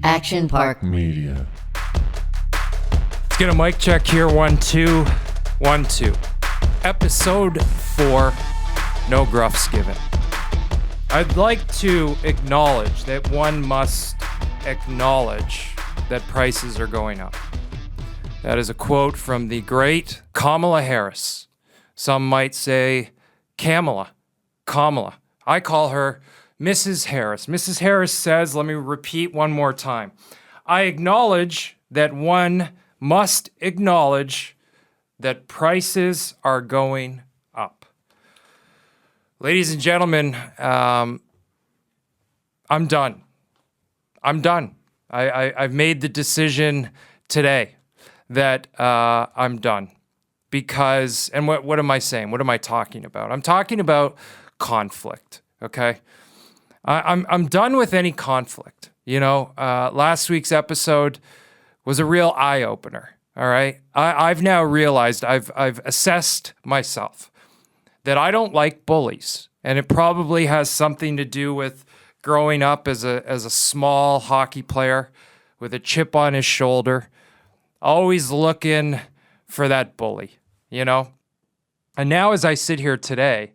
Action Park Media. Let's get a mic check here. 1, 2, 1, 2. Episode 4. No gruffs given. I'd like to acknowledge that one must acknowledge that prices are going up. That is a quote from the great Kamala Harris. Some might say Kamala. I call her Mrs. Harris. Mrs. Harris says, let me repeat one more time. I acknowledge that one must acknowledge that prices are going up. Ladies and gentlemen, I'm done. I've made the decision today that I'm done. Because, and what am I saying? What am I talking about? I'm talking about conflict, okay? I'm done with any conflict. You know, last week's episode was a real eye-opener, all right? I've now realized, I've assessed myself that I don't like bullies. And it probably has something to do with growing up as a small hockey player with a chip on his shoulder, always looking for that bully, you know? And now as I sit here today,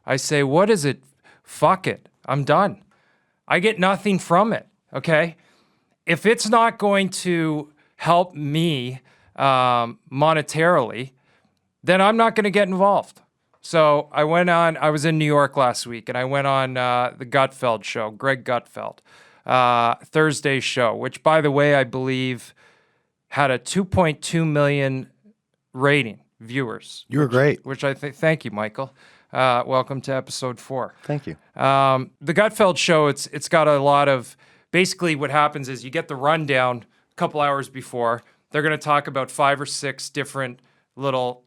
I say, what is it? Fuck it. I'm done. I get nothing from it, okay? If it's not going to help me monetarily, then I'm not going to get involved. So I was in New York last week, and I went on the Gutfeld show, Greg Gutfeld, Thursday's show, which, by the way, I believe had a 2.2 million rating, viewers. You were great. Which I think, thank you, Michael. Welcome to episode 4. Thank you. The Gutfeld show, it's got a lot of, basically what happens is you get the rundown a couple hours before. They're going to talk about 5 or 6 different little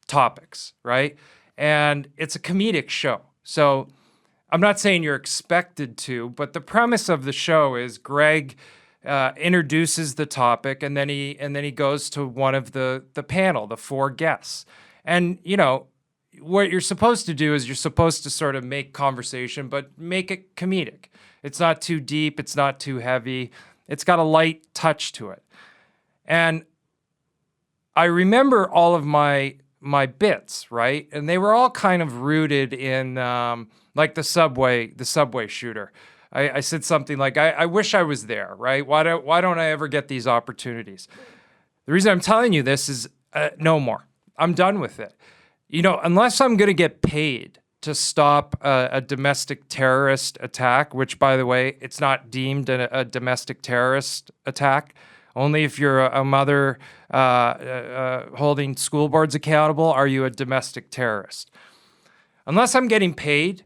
topics, right? And it's a comedic show. So I'm not saying you're expected to, but the premise of the show is Greg introduces the topic, and then he goes to one of the panel, the 4 guests. And, you know, what you're supposed to do is you're supposed to sort of make conversation, but make it comedic. It's not too deep. It's not too heavy. It's got a light touch to it. And I remember all of my bits, right? And they were all kind of rooted in like the subway shooter. I said something like, I wish I was there, right? Why don't I ever get these opportunities? The reason I'm telling you this is no more. I'm done with it. You know, unless I'm going to get paid to stop a domestic terrorist attack, which, by the way, it's not deemed a domestic terrorist attack. Only if you're a mother holding school boards accountable are you a domestic terrorist. Unless I'm getting paid,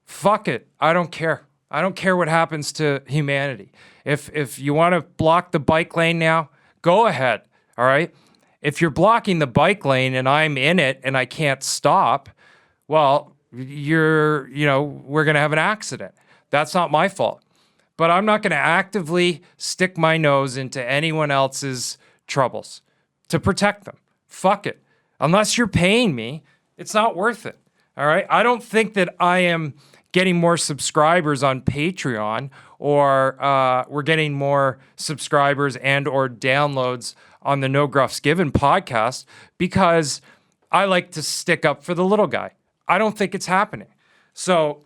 fuck it. I don't care. I don't care what happens to humanity. If you want to block the bike lane now, go ahead, all right? If you're blocking the bike lane and I'm in it and I can't stop, well, we're going to have an accident. That's not my fault. But I'm not going to actively stick my nose into anyone else's troubles to protect them. Fuck it. Unless you're paying me, it's not worth it. All right? I don't think that I am getting more subscribers on Patreon or we're getting more subscribers and or downloads on the No Gruffs Given podcast because I like to stick up for the little guy. I don't think it's happening. So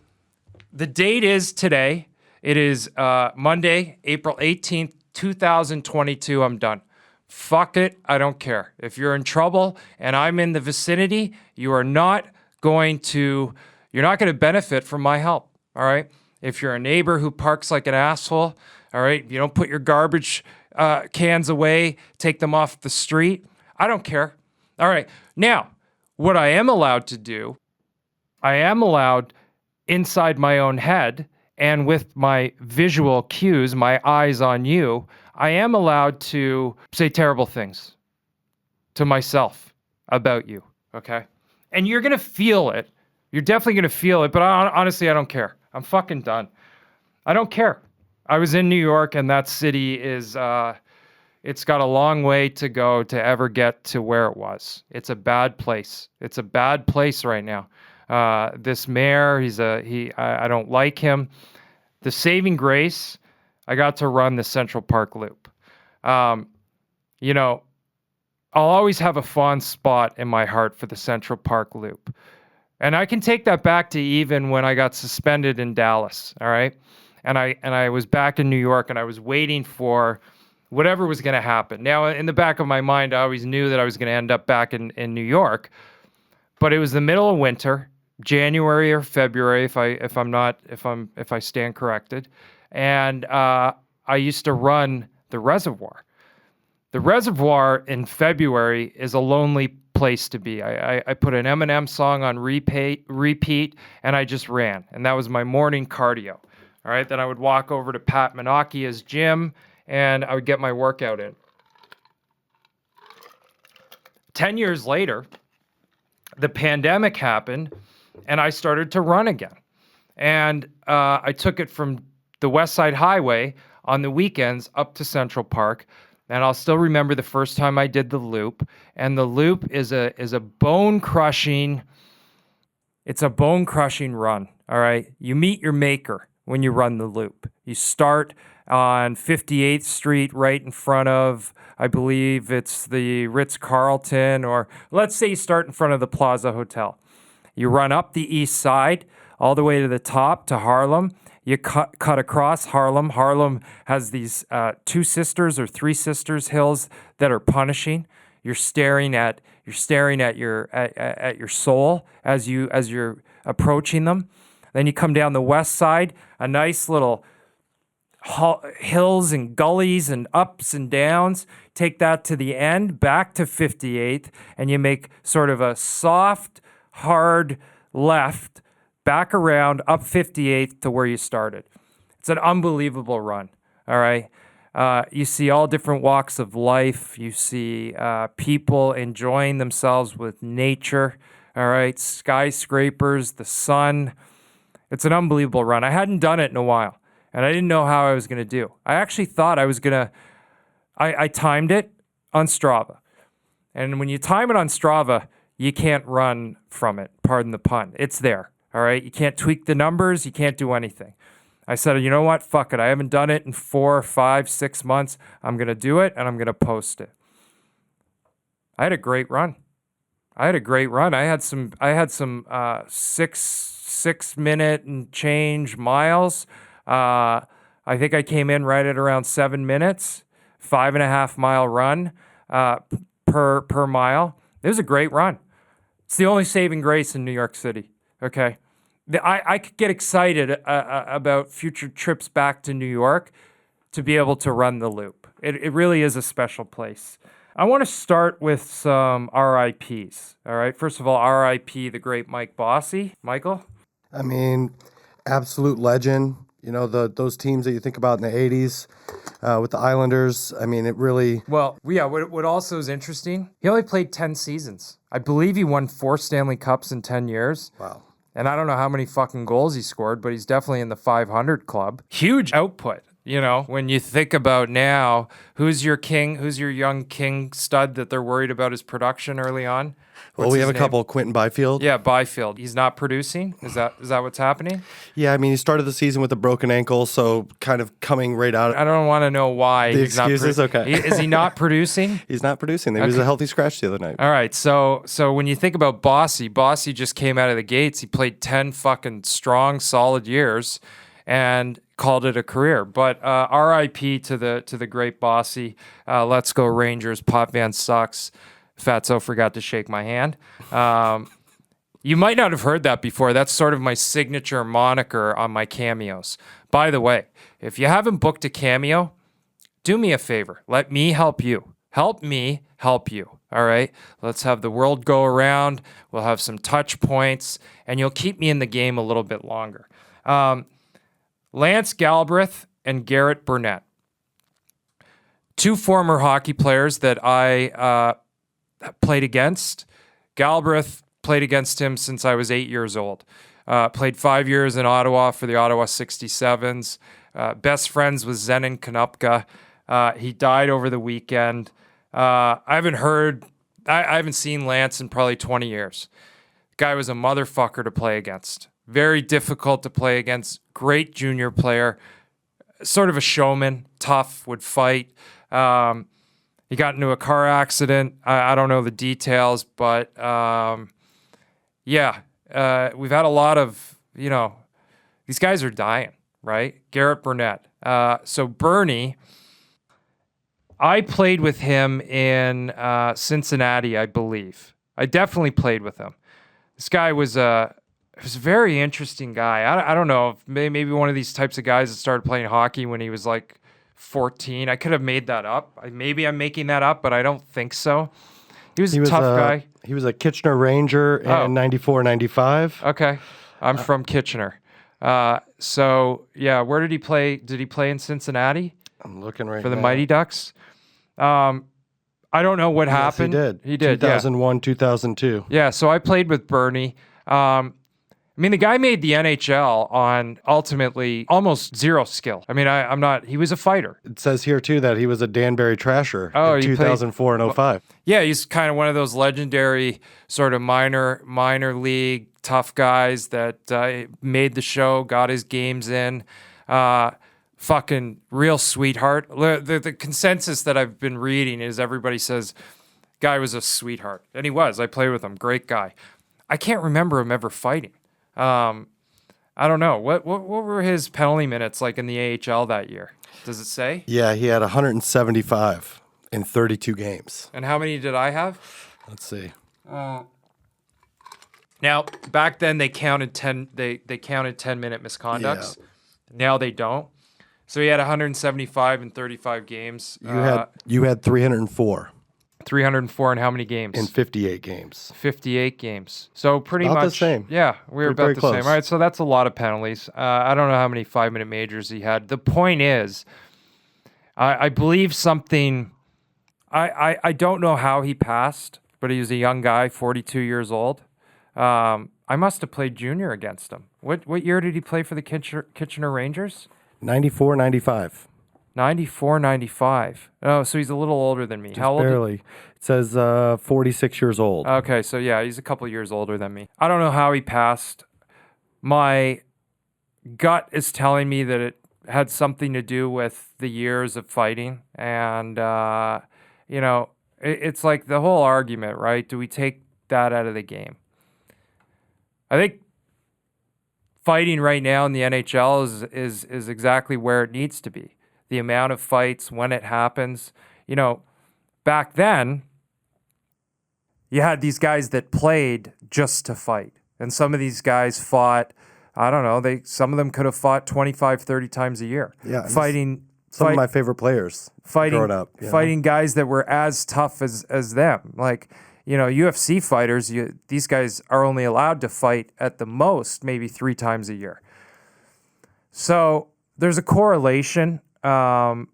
the date is today. It is Monday, April 18th, 2022. I'm done. Fuck it. I don't care. If you're in trouble and I'm in the vicinity, you're not going to benefit from my help. All right. If you're a neighbor who parks like an asshole, all right, you don't put your garbage cans away, take them off the street. I don't care. All right. Now, what I am allowed to do, I am allowed inside my own head and with my visual cues, my eyes on you, I am allowed to say terrible things to myself about you, okay? And you're going to feel it. You're definitely going to feel it, but honestly, I don't care. I'm fucking done. I don't care. I was in New York, and that city is, it's got a long way to go to ever get to where it was. It's a bad place. It's a bad place right now. This mayor, I don't like him. The saving grace, I got to run the Central Park Loop. You know, I'll always have a fond spot in my heart for the Central Park Loop. And I can take that back to even when I got suspended in Dallas, all right? And I was back in New York, and I was waiting for whatever was going to happen. Now, in the back of my mind, I always knew that I was going to end up back in New York. But it was the middle of winter, January or February, if I stand corrected. And I used to run the reservoir. The reservoir in February is a lonely place to be. I put an Eminem song on repeat, and I just ran. And that was my morning cardio. All right, then I would walk over to Pat Menocchia's gym, and I would get my workout in. 10 years later, the pandemic happened, and I started to run again. And I took it from the West Side Highway on the weekends up to Central Park. And I'll still remember the first time I did the loop. And the loop is a bone-crushing, it's a bone-crushing run, all right? You meet your maker when you run the loop. You start on 58th Street right in front of, I believe it's the Ritz-Carlton, or let's say you start in front of the Plaza Hotel. You run up the east side all the way to the top to Harlem. You cut across Harlem. Harlem has these two sisters or three sisters hills that are punishing. You're staring at your soul as you're approaching them. Then you come down the west side, a nice little hills and gullies and ups and downs. Take that to the end, back to 58th, and you make sort of a soft, hard left, back around, up 58th to where you started. It's an unbelievable run, all right? You see all different walks of life. You see people enjoying themselves with nature, all right? Skyscrapers, the sun. It's an unbelievable run. I hadn't done it in a while, and I didn't know how I was going to do. I actually thought I was going to, I timed it on Strava. And when you time it on Strava, you can't run from it, pardon the pun. It's there. All right, you can't tweak the numbers. You can't do anything. I said, you know what? Fuck it. I haven't done it in 4, 5, 6 months. I'm going to do it, and I'm going to post it. I had a great run. I had some 6 minute and change miles. I think I came in right at around 7 minutes, 5.5 mile run per mile. It was a great run. It's the only saving grace in New York City. Okay, I could get excited about future trips back to New York to be able to run the loop. It really is a special place. I want to start with some RIPs. All right, first of all, RIP the great Mike Bossy. Michael? I mean, absolute legend. You know, those teams that you think about in the 80s with the Islanders. I mean, it really... Well, yeah, what also is interesting, he only played 10 seasons. I believe he won 4 Stanley Cups in 10 years. Wow. And I don't know how many fucking goals he scored, but he's definitely in the 500 club. Huge output, you know, when you think about now, who's your young king stud that they're worried about his production early on? Well, we have a couple. Quentin Byfield. Yeah, Byfield. He's not producing? Is that what's happening? Yeah, I mean, he started the season with a broken ankle, so kind of coming right out. I don't want to know why. The excuses? Okay. Is he not producing? He's not producing. He was a healthy scratch the other night. All right, so when you think about Bossy just came out of the gates. He played 10 fucking strong, solid years and called it a career. But RIP to the great Bossy. Let's go Rangers. Potvin sucks. Fatso forgot to shake my hand. You might not have heard that before. That's sort of my signature moniker on my cameos. By the way, if you haven't booked a cameo, do me a favor. Let me help you. Help me help you. All right? Let's have the world go around. We'll have some touch points, and you'll keep me in the game a little bit longer. Lance Galbraith and Garrett Burnett. 2 former hockey players that I played against. Galbraith played against him since I was 8 years old. Played 5 years in Ottawa for the Ottawa 67s. Best friends with Zenon Konopka. He died over the weekend. I haven't seen Lance in probably 20 years. Guy was a motherfucker to play against. Very difficult to play against. Great junior player. sort of a showman, tough, would fight. He got into a car accident. I don't know the details, but we've had a lot of, these guys are dying, right? Garrett Burnett. So Bernie, I played with him in Cincinnati, I believe. I definitely played with him. This guy was a very interesting guy. I don't know, maybe one of these types of guys that started playing hockey when he was like 14. I could have made that up. Maybe I'm making that up, but I don't think so. He was a tough guy. He was a Kitchener Ranger in 94, 95. Okay. I'm from Kitchener. So, where did he play? Did he play in Cincinnati? I'm looking right now. For the Mighty Ducks? I don't know what happened. He did. 2001, 2002. Yeah, so I played with Bernie. The guy made the NHL on ultimately almost zero skill. He was a fighter. It says here, too, that he was a Danbury Trasher in 2004 and 05. Yeah, he's kind of one of those legendary sort of minor league tough guys that made the show, got his games in. Fucking real sweetheart. The consensus that I've been reading is everybody says guy was a sweetheart. And he was. I played with him. Great guy. I can't remember him ever fighting. I don't know. What were his penalty minutes like in the AHL that year? Does it say? Yeah, he had 175 in 32 games. And how many did I have? Let's see. Now, back then they counted 10 they counted 10-minute misconducts. Yeah. Now they don't. So he had 175 in 35 games. You had 304. 304 in how many games? In 58 games. 58 games. So pretty about much the same. Yeah, we were about the close. same. All right, so that's a lot of penalties. I don't know how many 5-minute majors he had. The point is, I believe something. I don't know how he passed, but he was a young guy, 42 years old. I must have played junior against him. What year did he play for the Kitchener Rangers? 94, 95. 94, 95. Oh, so he's a little older than me. How old? Barely. It says 46 years old. Okay, so yeah, he's a couple years older than me. I don't know how he passed. My gut is telling me that it had something to do with the years of fighting. And, it's like the whole argument, right? Do we take that out of the game? I think fighting right now in the NHL is exactly where it needs to be. The amount of fights, when it happens. Back then, you had these guys that played just to fight. And some of these guys fought, I don't know, some of them could have fought 25, 30 times a year. Yeah. Some of my favorite players growing up. Fighting guys that were as tough as them. Like, UFC fighters, these guys are only allowed to fight at the most maybe 3 times a year. So there's a correlation. I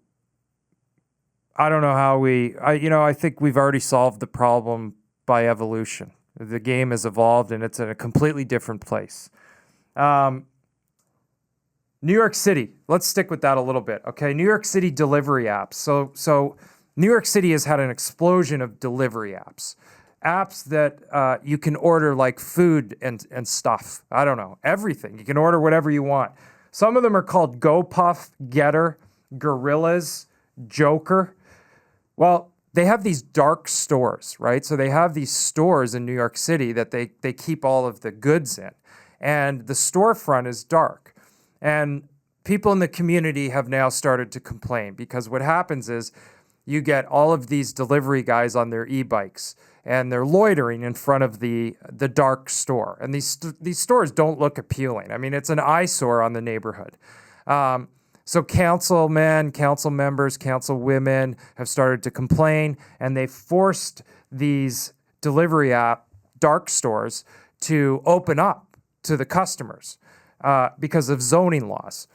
don't know how I think we've already solved the problem by evolution. The game has evolved and it's in a completely different place. New York City, let's stick with that a little bit. Okay, New York City delivery apps. So New York City has had an explosion of delivery apps. Apps that you can order like food and stuff. I don't know, everything. You can order whatever you want. Some of them are called GoPuff, Getter, Gorillas, Joker. Well, they have these dark stores, right? So they have these stores in New York City that they keep all of the goods in. And the storefront is dark. And people in the community have now started to complain because what happens is you get all of these delivery guys on their e-bikes and they're loitering in front of the dark store. And these stores don't look appealing. I mean, it's an eyesore on the neighborhood. So councilmen, council members, council women have started to complain, and they've forced these delivery app dark stores to open up to the customers because of zoning laws.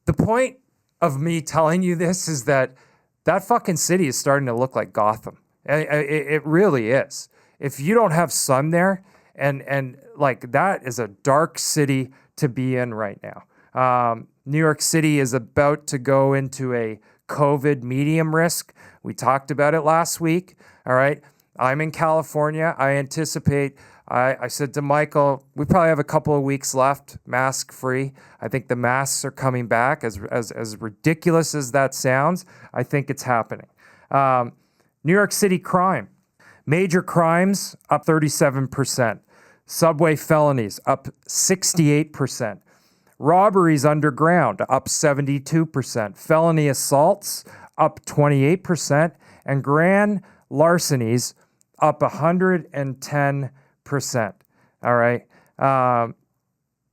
The point of me telling you this is that fucking city is starting to look like Gotham. It really is. If you don't have sun there, and like that is a dark city to be in right now. New York City is about to go into a COVID medium risk. We talked about it last week. All right. I'm in California. I anticipate I said to Michael, we probably have a couple of weeks left, mask free. I think the masks are coming back. As ridiculous as that sounds, I think it's happening. New York City crime. Major crimes up 37%. Subway felonies up 68%. Robberies underground up 72%. Felony assaults up 28%. And grand larcenies up 110%. All right. The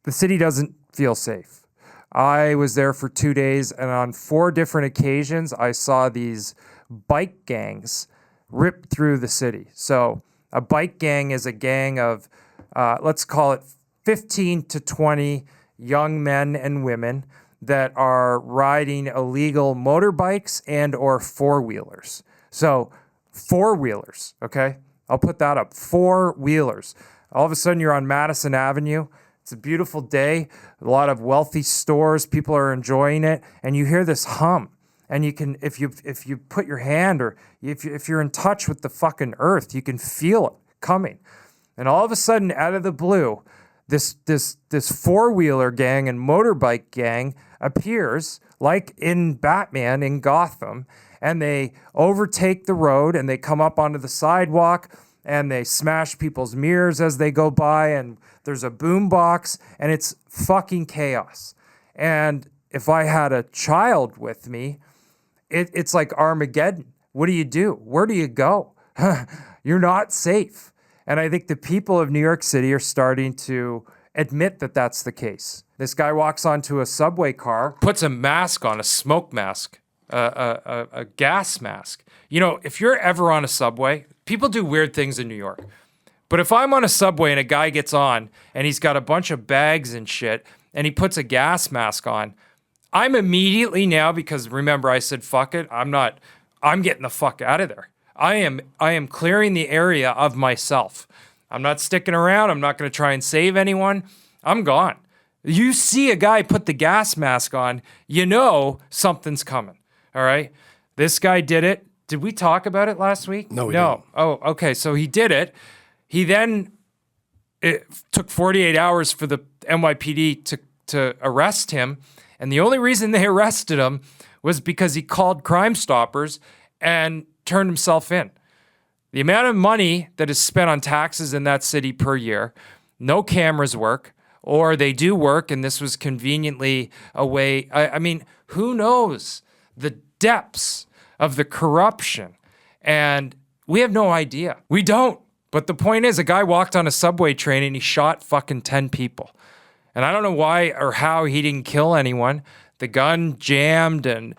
city doesn't feel safe. I was there for 2 days, and on 4 different occasions, I saw these bike gangs rip through the city. So a bike gang is a gang of, let's call it 15 to 20 young men and women that are riding illegal motorbikes and or four-wheelers. So four-wheelers, okay? I'll put that up. Four-wheelers. All of a sudden, you're on Madison Avenue. It's a beautiful day. A lot of wealthy stores. People are enjoying it. And you hear this hum. And you can, if you put your hand or if you're in touch with the fucking earth, you can feel it coming. And all of a sudden, out of the blue, this four-wheeler gang and motorbike gang appears, like in Batman in Gotham, and they overtake the road and they come up onto the sidewalk and they smash people's mirrors as they go by, and there's a boom box, and it's fucking chaos. And if I had a child with me, it's like Armageddon. What do you do? Where do you go? You're not safe. And I think the people of New York City are starting to admit that that's the case. This guy walks onto a subway car, puts a mask on, a smoke mask, a gas mask. You know, if you're ever on a subway, people do weird things in New York. But if I'm on a subway and a guy gets on and he's got a bunch of bags and shit and he puts a gas mask on, I'm immediately now, because remember I said, fuck it, I'm getting the fuck out of there. I am clearing the area of myself. I'm not sticking around. I'm not going to try and save anyone. I'm gone. You see a guy put the gas mask on, you know something's coming. All right? This guy did it. Did we talk about it last week? No, we didn't. Oh, okay. So he did it. It took 48 hours for the NYPD to arrest him. And the only reason they arrested him was because he called Crime Stoppers and turned himself in. The amount of money that is spent on taxes in that city per year, no cameras work, or they do work, and this was conveniently a way. I mean, who knows the depths of the corruption? And we have no idea. We don't. But the point is, a guy walked on a subway train and he shot fucking 10 people. And I don't know why or how he didn't kill anyone. The gun jammed, and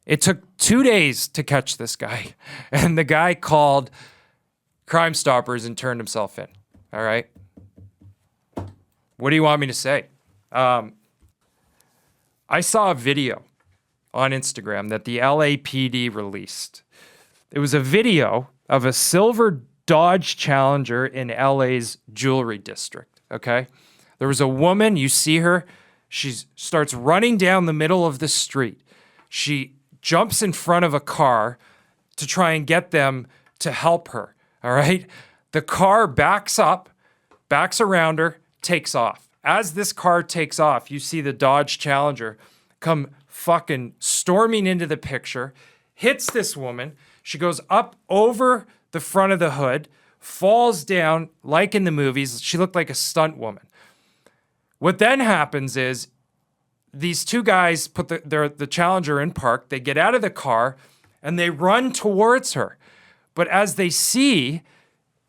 it took 2 days to catch this guy. And the guy called Crime Stoppers and turned himself in. All right? What do you want me to say? I saw a video on Instagram that the LAPD released. It was a video of a silver Dodge Challenger in LA's jewelry district, okay? There was a woman, you see her, she starts running down the middle of the street. She jumps in front of a car to try and get them to help her, all right? The car backs up, backs around her, takes off. As this car takes off, you see the Dodge Challenger come fucking storming into the picture, hits this woman. She goes up over the front of the hood, falls down like in the movies. She looked like a stunt woman. What then happens is these two guys put the Challenger in park. They get out of the car and they run towards her. But as they see,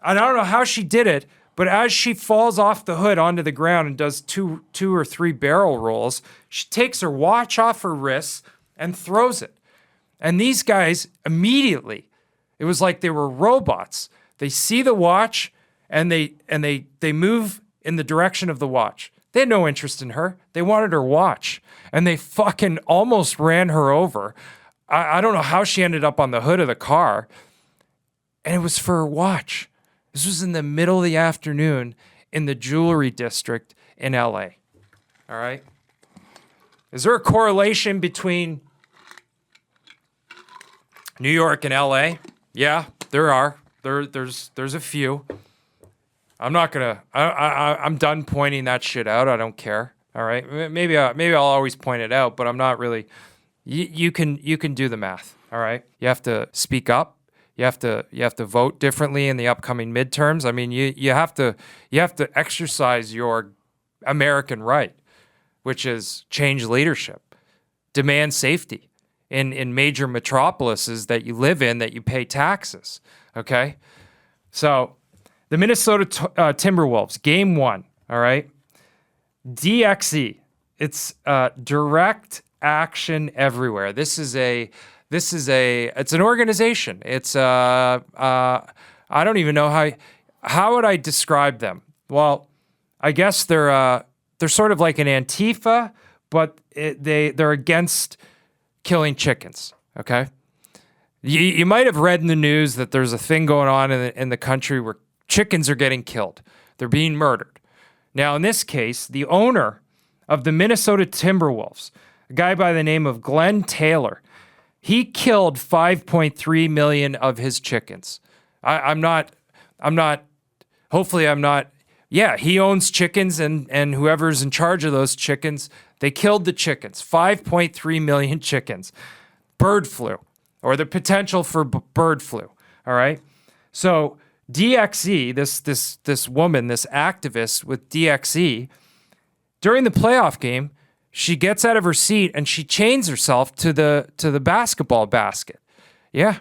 and I don't know how she did it, but as she falls off the hood onto the ground and does two or three barrel rolls, she takes her watch off her wrists and throws it. And these guys immediately, it was like they were robots. They see the watch and they move in the direction of the watch. They had no interest in her. They wanted her watch. And they fucking almost ran her over. I don't know how she ended up on the hood of the car. And it was for her watch. This was in the middle of the afternoon in the jewelry district in LA. All right? Is there a correlation between New York and LA? Yeah, there are. There's a few. I'm not gonna. I'm done pointing that shit out. I don't care. All right. Maybe I'll always point it out, but I'm not really. You can do the math. All right. You have to speak up. You have to vote differently in the upcoming midterms. I mean, you have to exercise your American right, which is change leadership, demand safety in major metropolises that you live in, that you pay taxes. Okay. So the Minnesota Timberwolves, game 1. All right. DXE. It's direct action everywhere. It's an organization. It's I don't even know how would I describe them. Well, I guess they're sort of like an Antifa, but they're against killing chickens. Okay, you might have read in the news that there's a thing going on in the country where chickens are getting killed. They're being murdered. Now, in this case, the owner of the Minnesota Timberwolves, a guy by the name of Glenn Taylor, he killed 5.3 million of his chickens. Yeah, he owns chickens, and whoever's in charge of those chickens, they killed the chickens. 5.3 million chickens. Bird flu, or the potential for bird flu. All right. So DXE, this woman, this activist with DXE, during the playoff game, she gets out of her seat and she chains herself to the basketball basket. Yeah.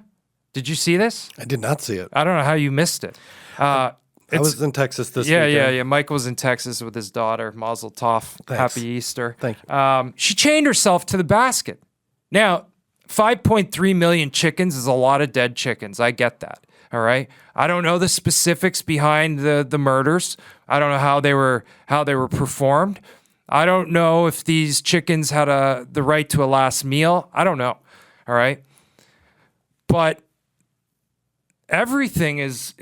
Did you see this? I did not see it. I don't know how you missed it. I was in Texas this weekend. Yeah. Mike was in Texas with his daughter. Mazel tov. Thanks. Happy Easter. Thank you. She chained herself to the basket. Now, 5.3 million chickens is a lot of dead chickens. I get that. All right. I don't know the specifics behind the murders. I don't know how they were performed. I don't know if these chickens had the right to a last meal. I don't know. All right. But everything is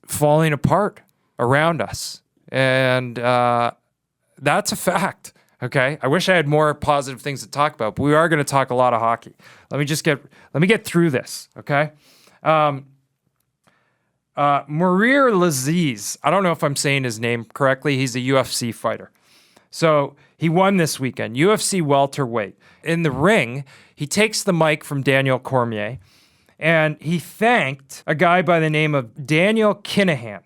falling apart around us. And that's a fact. Okay. I wish I had more positive things to talk about, but we are going to talk a lot of hockey. Let me get through this. Okay. Morir Laziz. I don't know if I'm saying his name correctly. He's a UFC fighter. So he won this weekend, UFC welterweight. In the ring, he takes the mic from Daniel Cormier, and he thanked a guy by the name of Daniel Kinahan.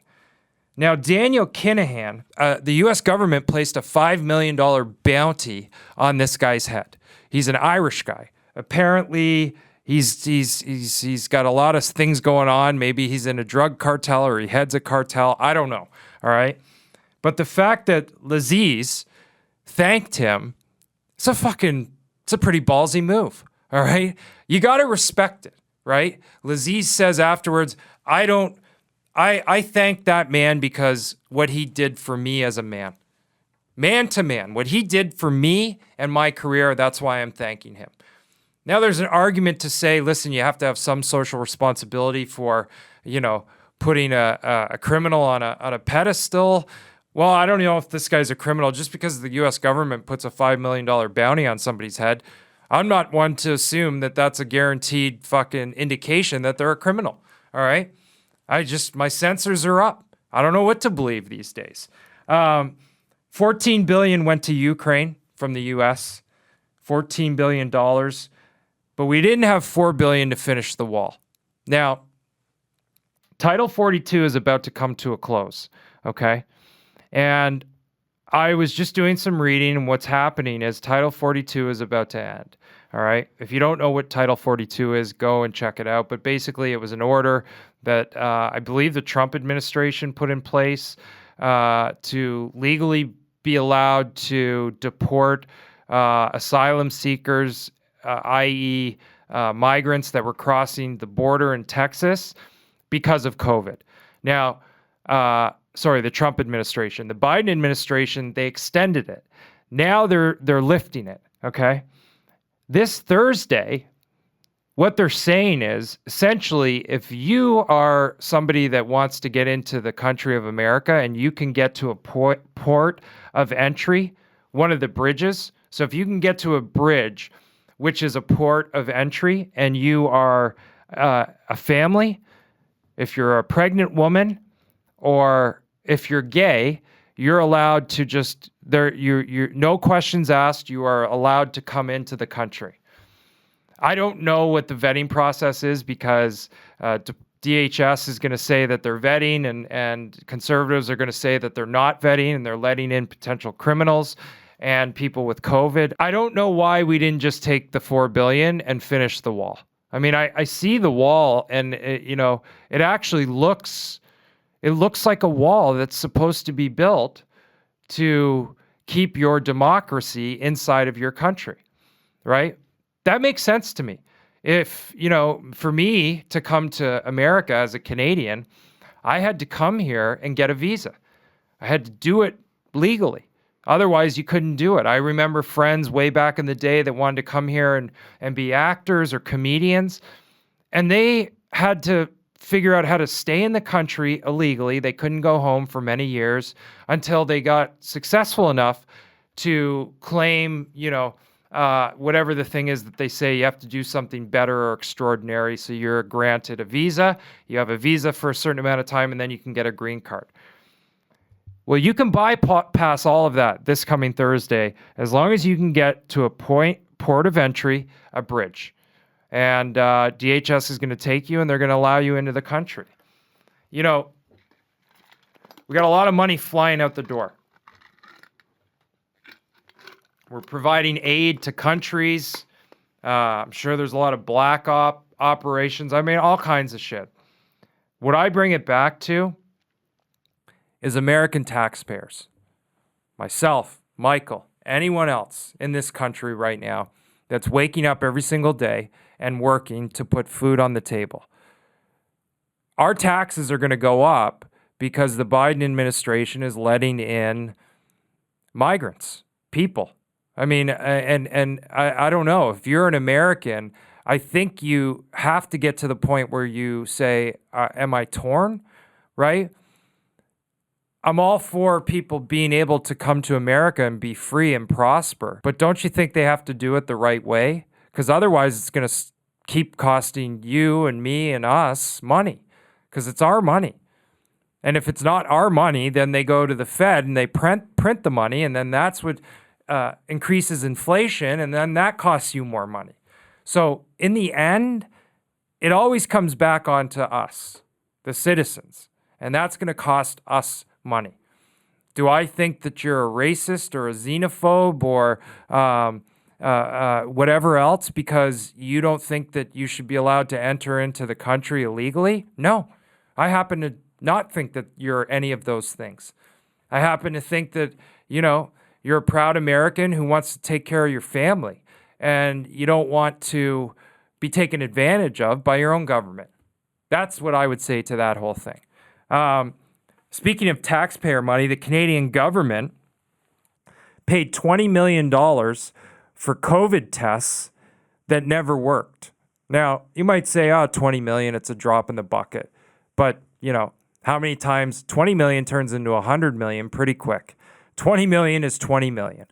Now, Daniel Kinahan, the U.S. government placed a $5 million bounty on this guy's head. He's an Irish guy. Apparently, he's got a lot of things going on.Maybe he's in a drug cartel or he heads a cartel. I don't know. All right. But the fact that Laziz thanked him, it's a pretty ballsy move. All right. You got to respect it. Right. Laziz says afterwards, I thank that man because what he did for me as a man to man, what he did for me and my career. That's why I'm thanking him. Now, there's an argument to say, listen, you have to have some social responsibility for, putting a criminal on a pedestal. Well, I don't know if this guy's a criminal just because the U.S. government puts a $5 million bounty on somebody's head. I'm not one to assume that that's a guaranteed fucking indication that they're a criminal. All right. My sensors are up. I don't know what to believe these days. $14 billion went to Ukraine from the U.S. $14 billion. But we didn't have $4 billion to finish the wall. Now, Title 42 is about to come to a close, okay? And I was just doing some reading, and what's happening is Title 42 is about to end, all right? If you don't know what Title 42 is, go and check it out. But basically, it was an order that I believe the Trump administration put in place to legally be allowed to deport asylum seekers, i.e., migrants that were crossing the border in Texas because of COVID. Now, the Trump administration. The Biden administration, they extended it. Now they're lifting it, okay? This Thursday, what they're saying is, essentially, if you are somebody that wants to get into the country of America and you can get to a port of entry, one of the bridges, so if you can get to a bridge, which is a port of entry, and you are a family, if you're a pregnant woman, or if you're gay, you're allowed to just you're no questions asked. You are allowed to come into the country. I don't know what the vetting process is because DHS is going to say that they're vetting, and conservatives are going to say that they're not vetting and they're letting in potential criminals and people with COVID. I don't know why we didn't just take the $4 billion and finish the wall. I mean, I see the wall, and it actually looks like a wall that's supposed to be built to keep your democracy inside of your country, right? That makes sense to me. If, for me to come to America as a Canadian, I had to come here and get a visa. I had to do it legally. Otherwise, you couldn't do it. I remember friends way back in the day that wanted to come here and be actors or comedians, and they had to figure out how to stay in the country illegally. They couldn't go home for many years until they got successful enough to claim, whatever the thing is that they say you have to do something better or extraordinary. So you're granted a visa. You have a visa for a certain amount of time, and then you can get a green card. Well, you can bypass all of that this coming Thursday as long as you can get to a port of entry, a bridge. And DHS is going to take you, and they're going to allow you into the country. We got a lot of money flying out the door. We're providing aid to countries. I'm sure there's a lot of black operations. I mean, all kinds of shit. What I bring it back to is American taxpayers. Myself, Michael, anyone else in this country right now that's waking up every single day and working to put food on the table. Our taxes are going to go up because the Biden administration is letting in migrants, people. I mean, and I don't know. If you're an American, I think you have to get to the point where you say, am I torn? Right? I'm all for people being able to come to America and be free and prosper. But don't you think they have to do it the right way? Because otherwise it's going to keep costing you and me and us money, because it's our money. And if it's not our money, then they go to the Fed and they print the money, and then that's what increases inflation, and then that costs you more money. So in the end, it always comes back onto us, the citizens, and that's going to cost us money. Do I think that you're a racist or a xenophobe or whatever else because you don't think that you should be allowed to enter into the country illegally? No. I happen to not think that you're any of those things. I happen to think that, you're a proud American who wants to take care of your family, and you don't want to be taken advantage of by your own government. That's what I would say to that whole thing. Speaking of taxpayer money, the Canadian government paid $20 million for COVID tests that never worked. Now, you might say, $20 million, it's a drop in the bucket. But, how many times 20 million turns into 100 million pretty quick. 20 million is 20 million.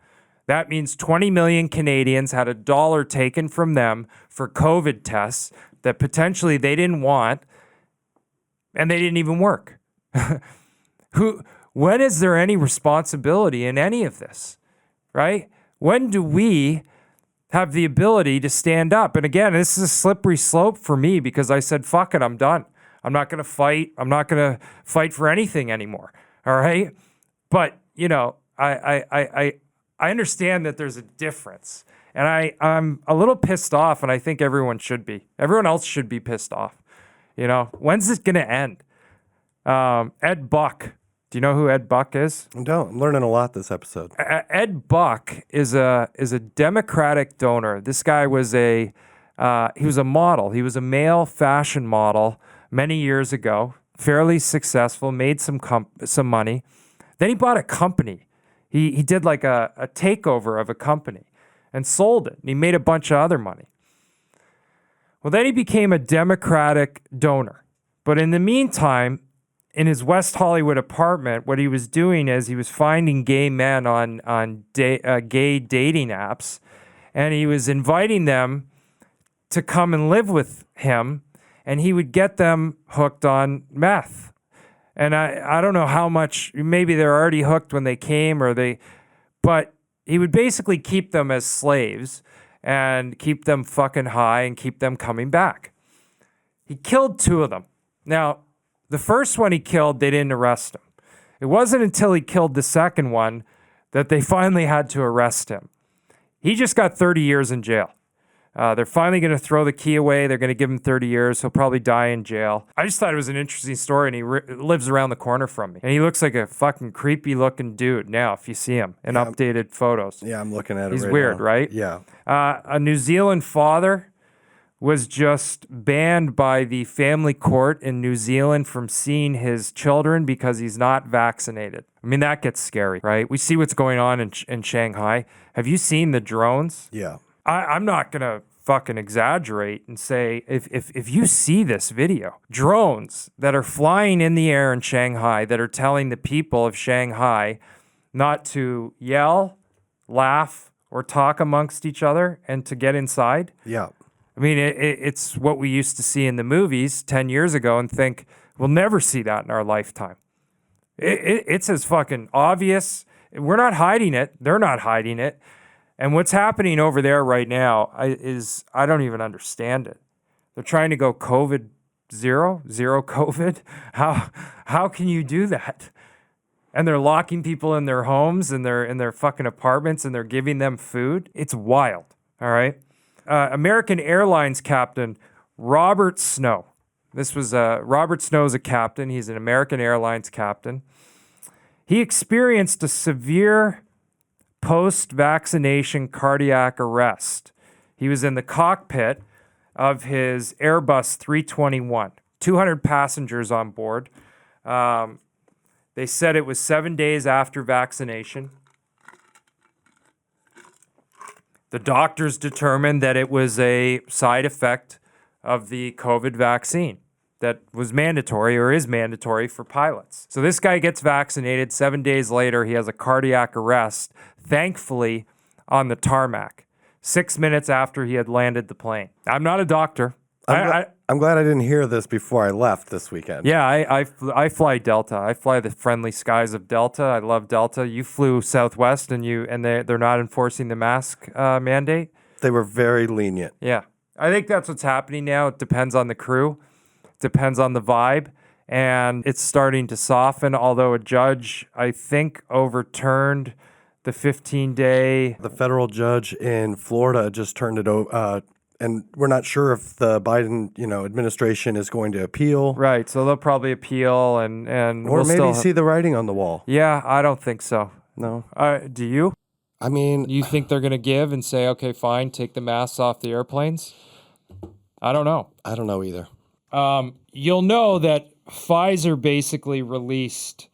That means 20 million Canadians had $1 taken from them for COVID tests that potentially they didn't want, and they didn't even work. When is there any responsibility in any of this, right? When do we have the ability to stand up? And again, this is a slippery slope for me because I said, fuck it, I'm done. I'm not going to fight. I'm not going to fight for anything anymore. All right. But, I understand that there's a difference, and I'm a little pissed off, and I think everyone should be. Everyone else should be pissed off. When's this going to end? Ed Buck. Do you know who Ed Buck is? I don't. I'm learning a lot this episode. Ed Buck is a Democratic donor. This guy was he was a model. He was a male fashion model many years ago, fairly successful, made some money. Then he bought a company. He did like a takeover of a company and sold it. And he made a bunch of other money. Well, then he became a Democratic donor. But in the meantime, in his West Hollywood apartment, what he was doing is he was finding gay men on gay dating apps, and he was inviting them to come and live with him, and he would get them hooked on meth. And I don't know how much, maybe they're already hooked when they came but he would basically keep them as slaves and keep them fucking high and keep them coming back. He killed 2 of them. Now, the first one he killed, they didn't arrest him. It wasn't until he killed the second one that they finally had to arrest him. He just got 30 years in jail. They're finally going to throw the key away. They're going to give him 30 years. He'll probably die in jail. I just thought it was an interesting story, and he lives around the corner from me. And he looks like a fucking creepy-looking dude now, if you see him in updated photos. Yeah, I'm looking at it. He's weird, now. right? Yeah. A New Zealand father was just banned by the family court in New Zealand from seeing his children because he's not vaccinated. I mean, that gets scary, right? We see what's going on in Shanghai. Have you seen the drones? Yeah. I'm not going to fucking exaggerate and say, if you see this video, drones that are flying in the air in Shanghai that are telling the people of Shanghai not to yell, laugh, or talk amongst each other and to get inside. Yeah. I mean, it's what we used to see in the movies 10 years ago and think, we'll never see that in our lifetime. It's as fucking obvious. We're not hiding it. They're not hiding it. And what's happening over there right now is I don't even understand it. They're trying to go COVID zero COVID. How can you do that? And they're locking people in their homes and in their fucking apartments and they're giving them food. It's wild. All right. American Airlines captain Robert Snow. This was Robert Snow is a captain. He's an American Airlines captain. He experienced a severe post-vaccination cardiac arrest. He was in the cockpit of his Airbus 321, 200 passengers on board. They said it was 7 days after vaccination. The doctors determined that it was a side effect of the COVID vaccine that was mandatory or is mandatory for pilots. So this guy gets vaccinated. 7 days later, he has a cardiac arrest, thankfully, on the tarmac, 6 minutes after he had landed the plane. I'm not a doctor. I'm glad I didn't hear this before I left this weekend. Yeah, I fly Delta. I fly the friendly skies of Delta. I love Delta. You flew Southwest, and they're not enforcing the mask mandate. They were very lenient. Yeah, I think that's what's happening now. It depends on the crew. It depends on the vibe. And it's starting to soften, although a judge, I think, overturned the 15-day. The federal judge in Florida just turned it over, and we're not sure if the Biden, administration is going to appeal. Right, so they'll probably appeal and or we'll maybe see the writing on the wall. Yeah, I don't think so. No. Do you? I mean, You think they're going to give and say, okay, fine, take the masks off the airplanes? I don't know. I don't know either. You'll know that Pfizer basically released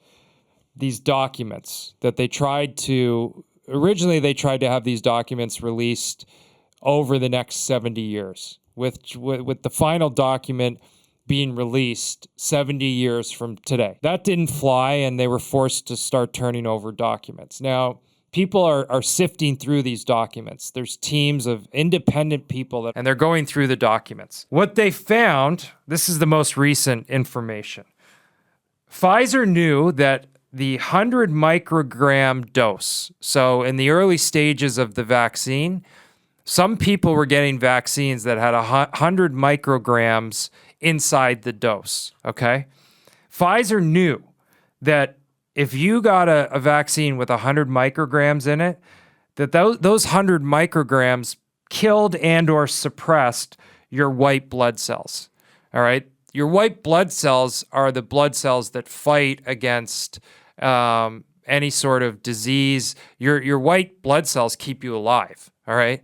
these documents that originally they tried to have these documents released over the next 70 years, with the final document being released 70 years from today. That didn't fly, and they were forced to start turning over documents. Now, people are sifting through these documents. There's teams of independent people, and they're going through the documents. What they found, this is the most recent information. Pfizer knew that the 100 microgram dose, so in the early stages of the vaccine, some people were getting vaccines that had 100 micrograms inside the dose, okay? Pfizer knew that if you got a vaccine with 100 micrograms in it, that those 100 micrograms killed and or suppressed your white blood cells, all right? Your white blood cells are the blood cells that fight against any sort of disease. Your white blood cells keep you alive, all right?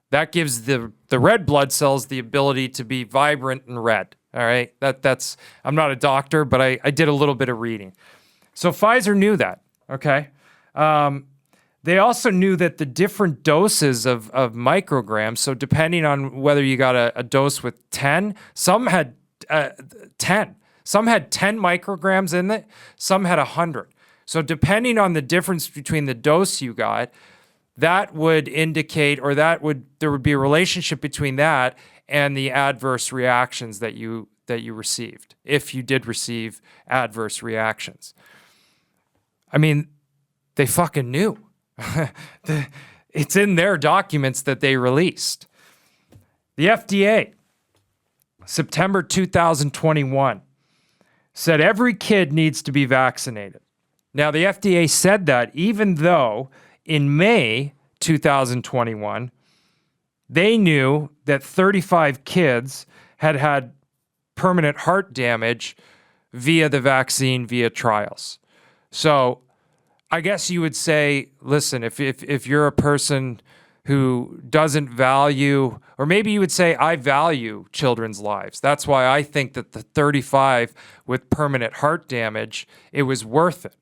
That gives the red blood cells the ability to be vibrant and red. All right. That's I'm not a doctor, but I did a little bit of reading. So Pfizer knew that. Okay. They also knew that the different doses of micrograms, so depending on whether you got a dose with 10, some had 10. Some had 10 micrograms in it, some had 100. So depending on the difference between the dose you got, that would indicate, or there would be a relationship between that and the adverse reactions that you that you received, if you did receive adverse reactions. I mean, they fucking knew. It's in their documents that they released. The FDA, September 2021, said every kid needs to be vaccinated. Now, the FDA said that even though in May 2021, they knew that 35 kids had had permanent heart damage via the vaccine, via trials. So I guess you would say, listen, if you're a person who doesn't value, or maybe you would say, I value children's lives. That's why I think that the 35 with permanent heart damage, it was worth it.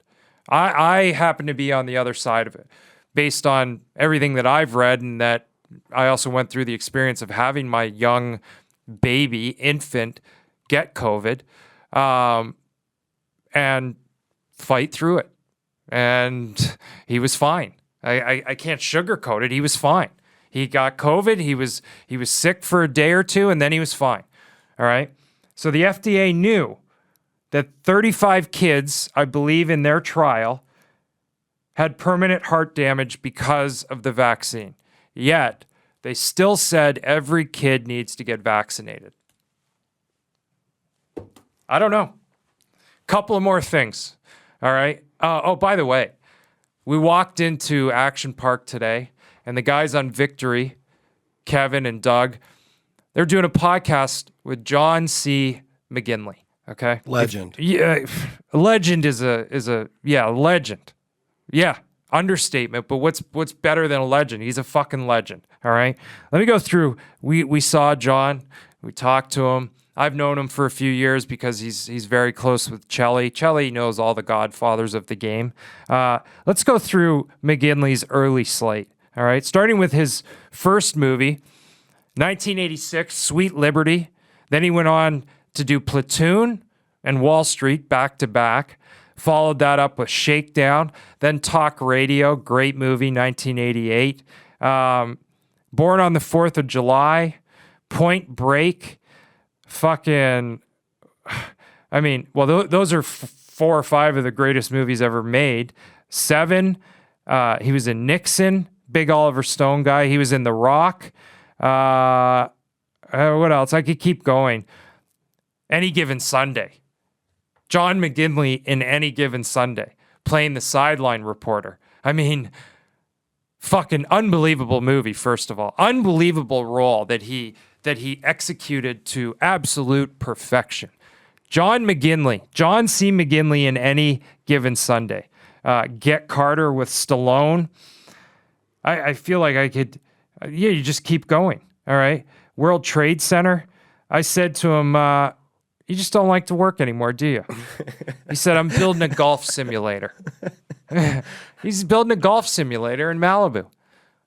I happen to be on the other side of it based on everything that I've read, and that I also went through the experience of having my young baby, infant, get COVID and fight through it. And he was fine. I can't sugarcoat it. He was fine. He got COVID. He was sick for a day or two, and then he was fine. All right. So the FDA knew that 35 kids, I believe, in their trial had permanent heart damage because of the vaccine. Yet they still said every kid needs to get vaccinated. I don't know. Couple of more things. All right. Oh, by the way, we walked into Action Park today, and the guys on Victory, Kevin and Doug, they're doing a podcast with John C. McGinley. Okay, Legend. Legend is a legend. Yeah, understatement. But what's better than a legend? He's a fucking legend. All right. Let me go through. We saw John. We talked to him. I've known him for a few years because he's very close with Chelly. Chelly knows all the godfathers of the game. Let's go through McGinley's early slate. All right, starting with his first movie, 1986, Sweet Liberty. Then he went on to do Platoon and Wall Street back to back. Followed that up with Shakedown. Then Talk Radio, great movie, 1988. Born on the 4th of July. Point Break. Fucking, I mean, well, those are 4 or 5 of the greatest movies ever made. 7, he was in Nixon, big Oliver Stone guy. He was in The Rock. What else? I could keep going. Any Given Sunday. John McGinley in Any Given Sunday, playing the sideline reporter. I mean, fucking unbelievable movie, first of all. Unbelievable role that he executed to absolute perfection. John C. McGinley in Any Given Sunday. Get Carter with Stallone. I feel like I could, you just keep going, all right? World Trade Center. I said to him, you just don't like to work anymore, do you? He said, I'm building a golf simulator. He's building a golf simulator in Malibu.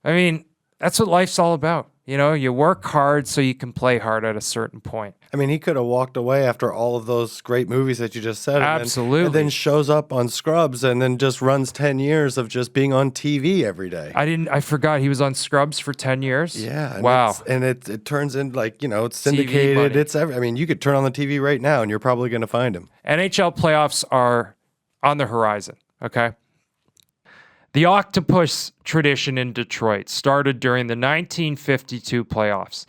I mean, that's what life's all about. You know, you work hard so you can play hard at a certain point. I mean, he could have walked away after all of those great movies that you just said. Absolutely. And then shows up on Scrubs and then just runs 10 years of just being on TV every day. I forgot he was on Scrubs for 10 years. Yeah. And wow. It turns in like, it's syndicated. I mean, you could turn on the TV right now and you're probably going to find him. NHL playoffs are on the horizon. Okay. The Octopus tradition in Detroit started during the 1952 playoffs,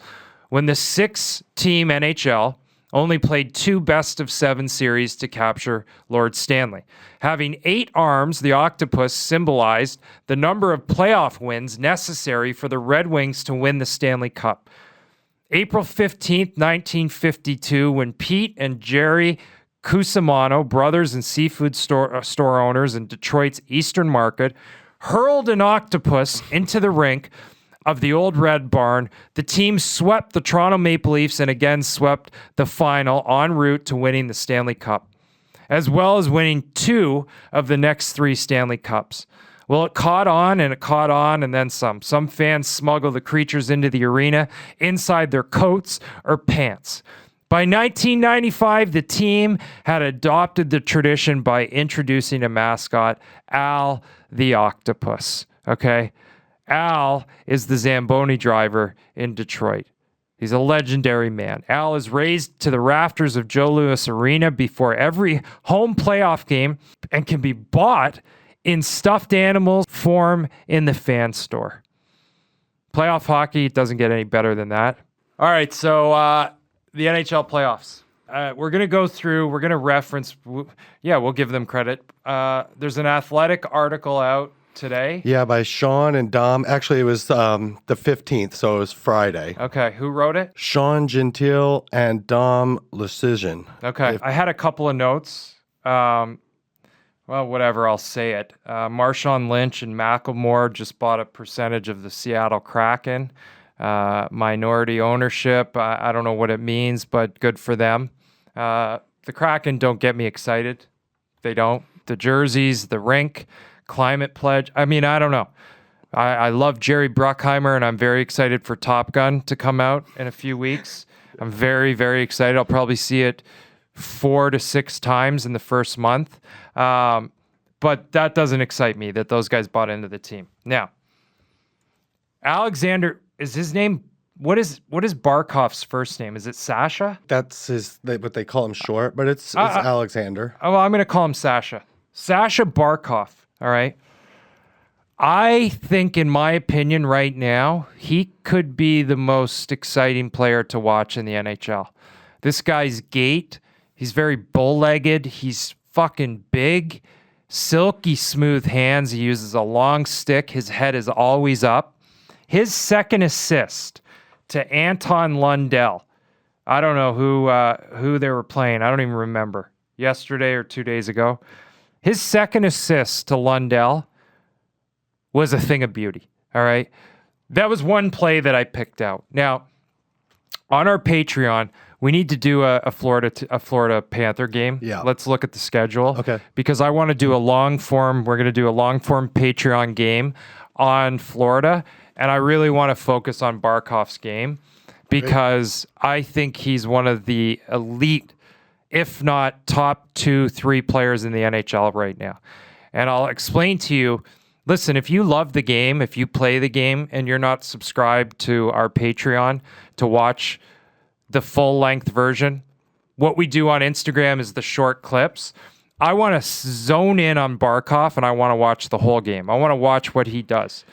when the 6-team NHL only played 2 best-of-7 series to capture Lord Stanley. Having 8 arms, the Octopus symbolized the number of playoff wins necessary for the Red Wings to win the Stanley Cup. April 15th, 1952, when Pete and Jerry Cusimano, brothers and seafood store owners in Detroit's Eastern Market, hurled an octopus into the rink of the old Red Barn. The team swept the Toronto Maple Leafs and again swept the final en route to winning the Stanley Cup, as well as winning 2 of the next 3 Stanley Cups. Well, it caught on and then some. Some fans smuggled the creatures into the arena inside their coats or pants. By 1995, the team had adopted the tradition by introducing a mascot, Al the Octopus. Okay? Al is the Zamboni driver in Detroit. He's a legendary man. Al is raised to the rafters of Joe Louis Arena before every home playoff game and can be bought in stuffed animal form in the fan store. Playoff hockey doesn't get any better than that. All right, so the NHL playoffs. We're going to go through, we're going to reference, we'll give them credit. There's an Athletic article out today. Yeah, by Sean and Dom. Actually, it was the 15th, so it was Friday. Okay, who wrote it? Sean Gentile and Dom Lucian. Okay, I had a couple of notes. Well, whatever, I'll say it. Marshawn Lynch and Macklemore just bought a percentage of the Seattle Kraken. Minority ownership. I don't know what it means, but good for them. The Kraken don't get me excited. They don't. The jerseys, the rink, climate pledge. I mean, I don't know. I love Jerry Bruckheimer, and I'm very excited for Top Gun to come out in a few weeks. I'm very, very excited. I'll probably see it 4 to 6 times in the first month. But that doesn't excite me that those guys bought into the team. Now, Alexander, is his name, what is Barkov's first name? Is it Sasha? That's what they call him short, but it's Alexander. Oh, well, I'm going to call him Sasha. Sasha Barkov, all right? I think, in my opinion right now, he could be the most exciting player to watch in the NHL. This guy's gait, he's very bull-legged, he's fucking big, silky smooth hands, he uses a long stick, his head is always up. His second assist to Anton Lundell, I don't know who they were playing, I don't even remember, yesterday or 2 days ago. His second assist to Lundell was a thing of beauty, all right? That was one play that I picked out. Now, on our Patreon, we need to do a Florida Panther game. Yeah. Let's look at the schedule. Okay. Because I want to do we're going to do a long form Patreon game on Florida, and I really want to focus on Barkov's game because I think he's one of the elite, if not top 2-3 players in the NHL right now. And I'll explain to you, listen, if you love the game, if you play the game and you're not subscribed to our Patreon to watch the full-length version, what we do on Instagram is the short clips. I want to zone in on Barkov, and I want to watch the whole game. I want to watch what he does.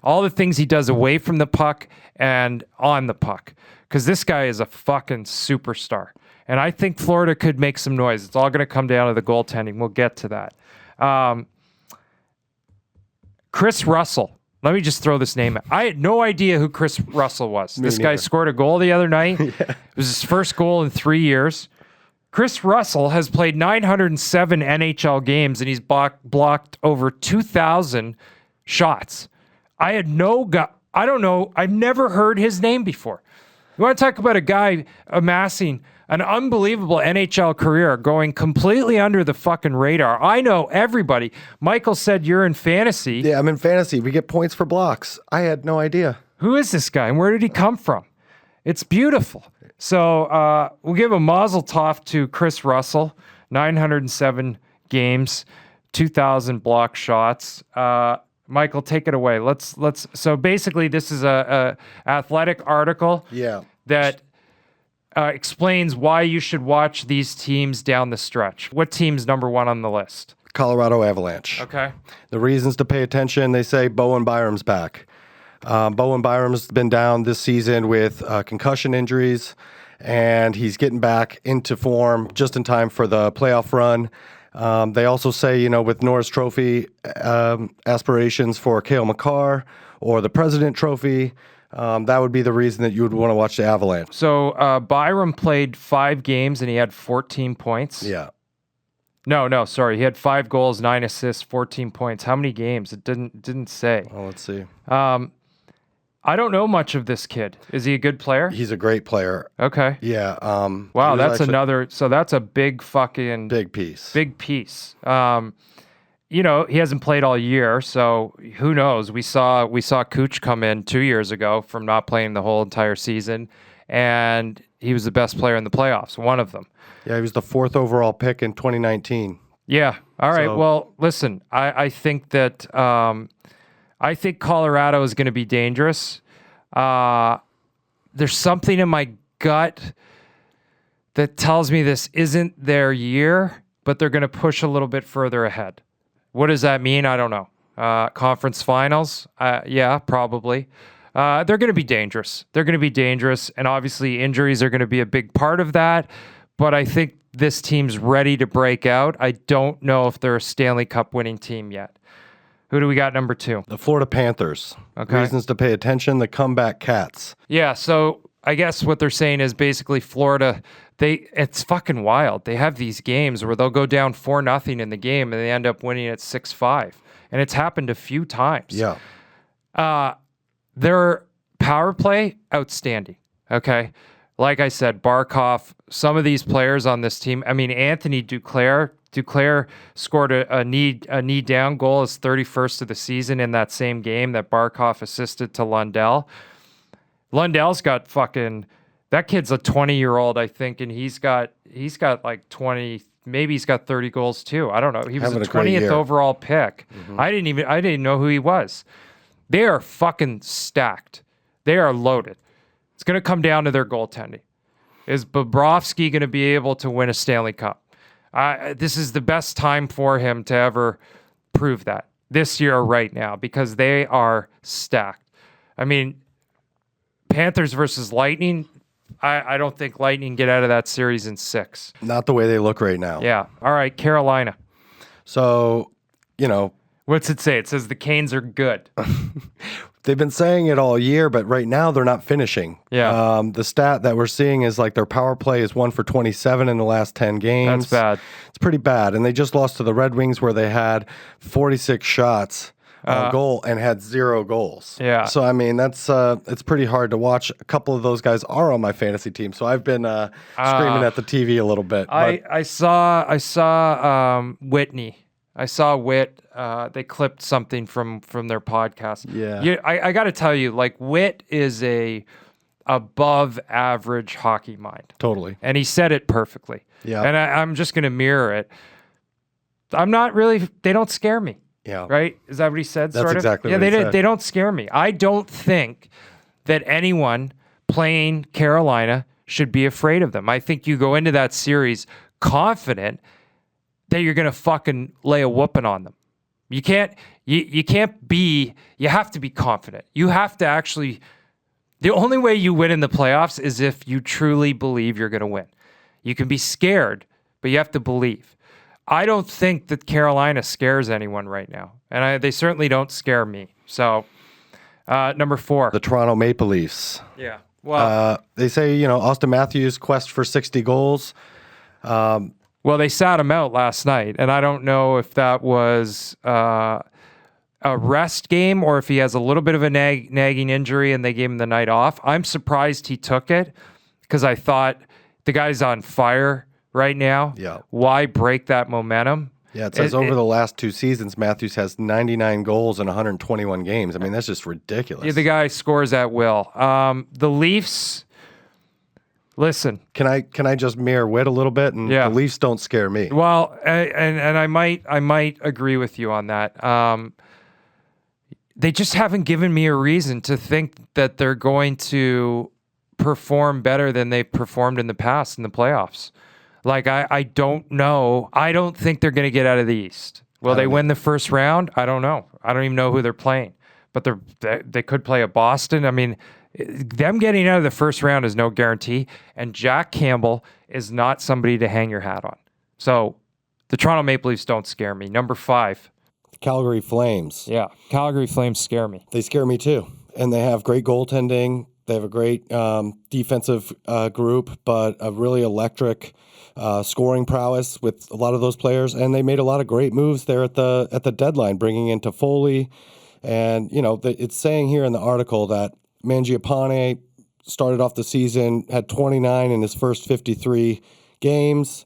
All the things he does away from the puck and on the puck. Because this guy is a fucking superstar. And I think Florida could make some noise. It's all going to come down to the goaltending. We'll get to that. Chris Russell. Let me just throw this name out. I had no idea who Chris Russell was. This guy scored a goal the other night. Yeah. It was his first goal in 3 years. Chris Russell has played 907 NHL games, and he's blocked over 2,000 shots. I don't know. I've never heard his name before. You want to talk about a guy amassing an unbelievable NHL career, going completely under the fucking radar. I know everybody. Michael said you're in fantasy. Yeah, I'm in fantasy. We get points for blocks. I had no idea. Who is this guy, and where did he come from? It's beautiful. So we'll give a mazel tov to Chris Russell, 907 games, 2,000 block shots. Michael, take it away. Let's. So basically, this is a Athletic article. Yeah. That explains why you should watch these teams down the stretch. What team's number one on the list? Colorado Avalanche. Okay. The reasons to pay attention, they say Bowen Byram's back. Bowen Byram's been down this season with concussion injuries, and he's getting back into form just in time for the playoff run. They also say, with Norris Trophy aspirations for Cale Makar or the President Trophy, that would be the reason that you would want to watch the Avalanche. So Byram played 5 games and he had 14 points. Yeah. No, sorry. He had 5 goals, 9 assists, 14 points. How many games? It didn't say. Oh, let's see. I don't know much of this kid. Is he a good player? He's a great player. Okay. Yeah. Wow, that's that's a big fucking... Big piece. Big piece. He hasn't played all year, so who knows? We saw Kachuk come in 2 years ago from not playing the whole entire season, and he was the best player in the playoffs, one of them. Yeah, he was the 4th overall pick in 2019. Yeah. All right. Well, listen, I think that I think Colorado is going to be dangerous. The there's something in my gut that tells me this isn't their year, but they're going to push a little bit further ahead. What does that mean? I don't know. Conference finals? Yeah, probably. They're going to be dangerous. They're going to be dangerous, and obviously injuries are going to be a big part of that, but I think this team's ready to break out. I don't know if they're a Stanley Cup winning team yet. Who do we got number 2? The Florida Panthers. Okay. Reasons to pay attention, the comeback Cats. Yeah, so I guess what they're saying is basically Florida, it's fucking wild. They have these games where they'll go down 4-0 in the game and they end up winning at 6-5. And it's happened a few times. Yeah. Their power play, outstanding. Okay. Like I said, Barkov, some of these players on this team, I mean, Anthony Duclair scored a knee down goal, his 31st of the season in that same game that Barkov assisted to Lundell. Lundell's got that kid's a 20-year-old, I think, and he's got like 20, maybe he's got 30 goals too. I don't know. He was a 20th overall pick. Mm-hmm. I didn't know who he was. They are fucking stacked. They are loaded. It's going to come down to their goaltending. Is Bobrovsky going to be able to win a Stanley Cup? This is the best time for him to ever prove that this year right now because they are stacked. I mean, Panthers versus Lightning, I don't think Lightning get out of that series in 6. Not the way they look right now. Yeah. All right, Carolina. So, what's it say? It says the Canes are good. They've been saying it all year, but right now they're not finishing. Yeah. The stat that we're seeing is like their power play is 1 for 27 in the last 10 games. That's bad. It's pretty bad. And they just lost to the Red Wings where they had 46 shots on goal and had 0 goals. Yeah. So, I mean, it's pretty hard to watch. A couple of those guys are on my fantasy team, so I've been screaming at the TV a little bit. I saw Whitney. I saw Witt. They clipped something from their podcast. Yeah. I got to tell you, like, Witt is a above average hockey mind. Totally. And he said it perfectly. Yeah. And I'm just going to mirror it. I'm not really, they don't scare me. Yeah. Right? Is that what he said? That's sort of? exactly Yeah, what he said. They don't scare me. I don't think that anyone playing Carolina should be afraid of them. I think you go into that series confident that you're going to fucking lay a whooping on them. You have to be confident. You have to actually, the only way you win in the playoffs is if you truly believe you're going to win. You can be scared, but you have to believe. I don't think that Carolina scares anyone right now. And they certainly don't scare me. So, number 4. The Toronto Maple Leafs. Yeah. Well, they say, Austin Matthews' quest for 60 goals. Well, they sat him out last night, and I don't know if that was a rest game or if he has a little bit of a nagging injury and they gave him the night off. I'm surprised he took it because I thought the guy's on fire right now. Yeah. Why break that momentum? Yeah, it says over the last 2 seasons, Matthews has 99 goals in 121 games. I mean, that's just ridiculous. Yeah, the guy scores at will. The Leafs... Listen, can I just mirror Witt a little bit? And the Leafs don't scare me. Well, and I might agree with you on that. They just haven't given me a reason to think that they're going to perform better than they've performed in the past in the playoffs. Like I don't know. I don't think they're going to get out of the East. Will they win the first round? I don't know. I don't even know who they're playing. But they could play a Boston. I mean, them getting out of the first round is no guarantee, and Jack Campbell is not somebody to hang your hat on. So the Toronto Maple Leafs don't scare me. Number 5. The Calgary Flames. Yeah, Calgary Flames scare me. They scare me too. And they have great goaltending. They have a great defensive group, but a really electric scoring prowess with a lot of those players. And they made a lot of great moves there at the deadline, bringing in Toffoli. And, it's saying here in the article that Mangiapane started off the season, had 29 in his first 53 games,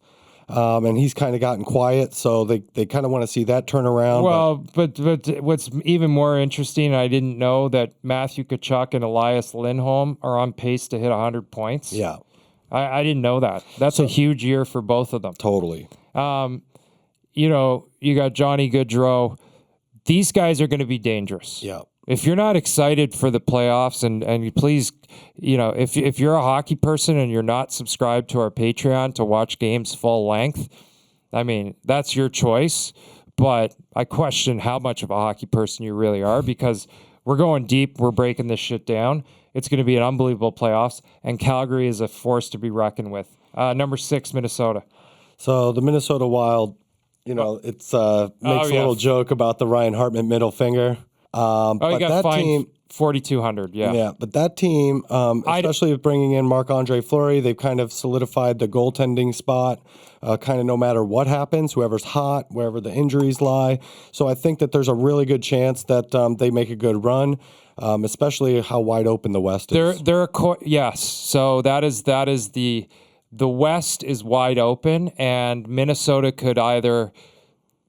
and he's kind of gotten quiet, so they kind of want to see that turn around. Well, but what's even more interesting, I didn't know that Matthew Kachuk and Elias Lindholm are on pace to hit 100 points. Yeah. I didn't know that. That's a huge year for both of them. Totally. You got Johnny Gaudreau. These guys are going to be dangerous. Yeah. If you're not excited for the playoffs, and you please, if you're a hockey person and you're not subscribed to our Patreon to watch games full length, I mean, that's your choice. But I question how much of a hockey person you really are, because we're going deep. We're breaking this shit down. It's going to be an unbelievable playoffs, and Calgary is a force to be reckoned with. Number 6, Minnesota. So the Minnesota Wild, it's makes a little joke about the Ryan Hartman middle finger. But got that team, 4,200. Yeah. Yeah, but that team, especially with bringing in Marc-Andre Fleury, they've kind of solidified the goaltending spot. Kind of no matter what happens, whoever's hot, wherever the injuries lie. So I think that there's a really good chance that they make a good run, especially how wide open the West is. Yes. So that is the West is wide open, and Minnesota could either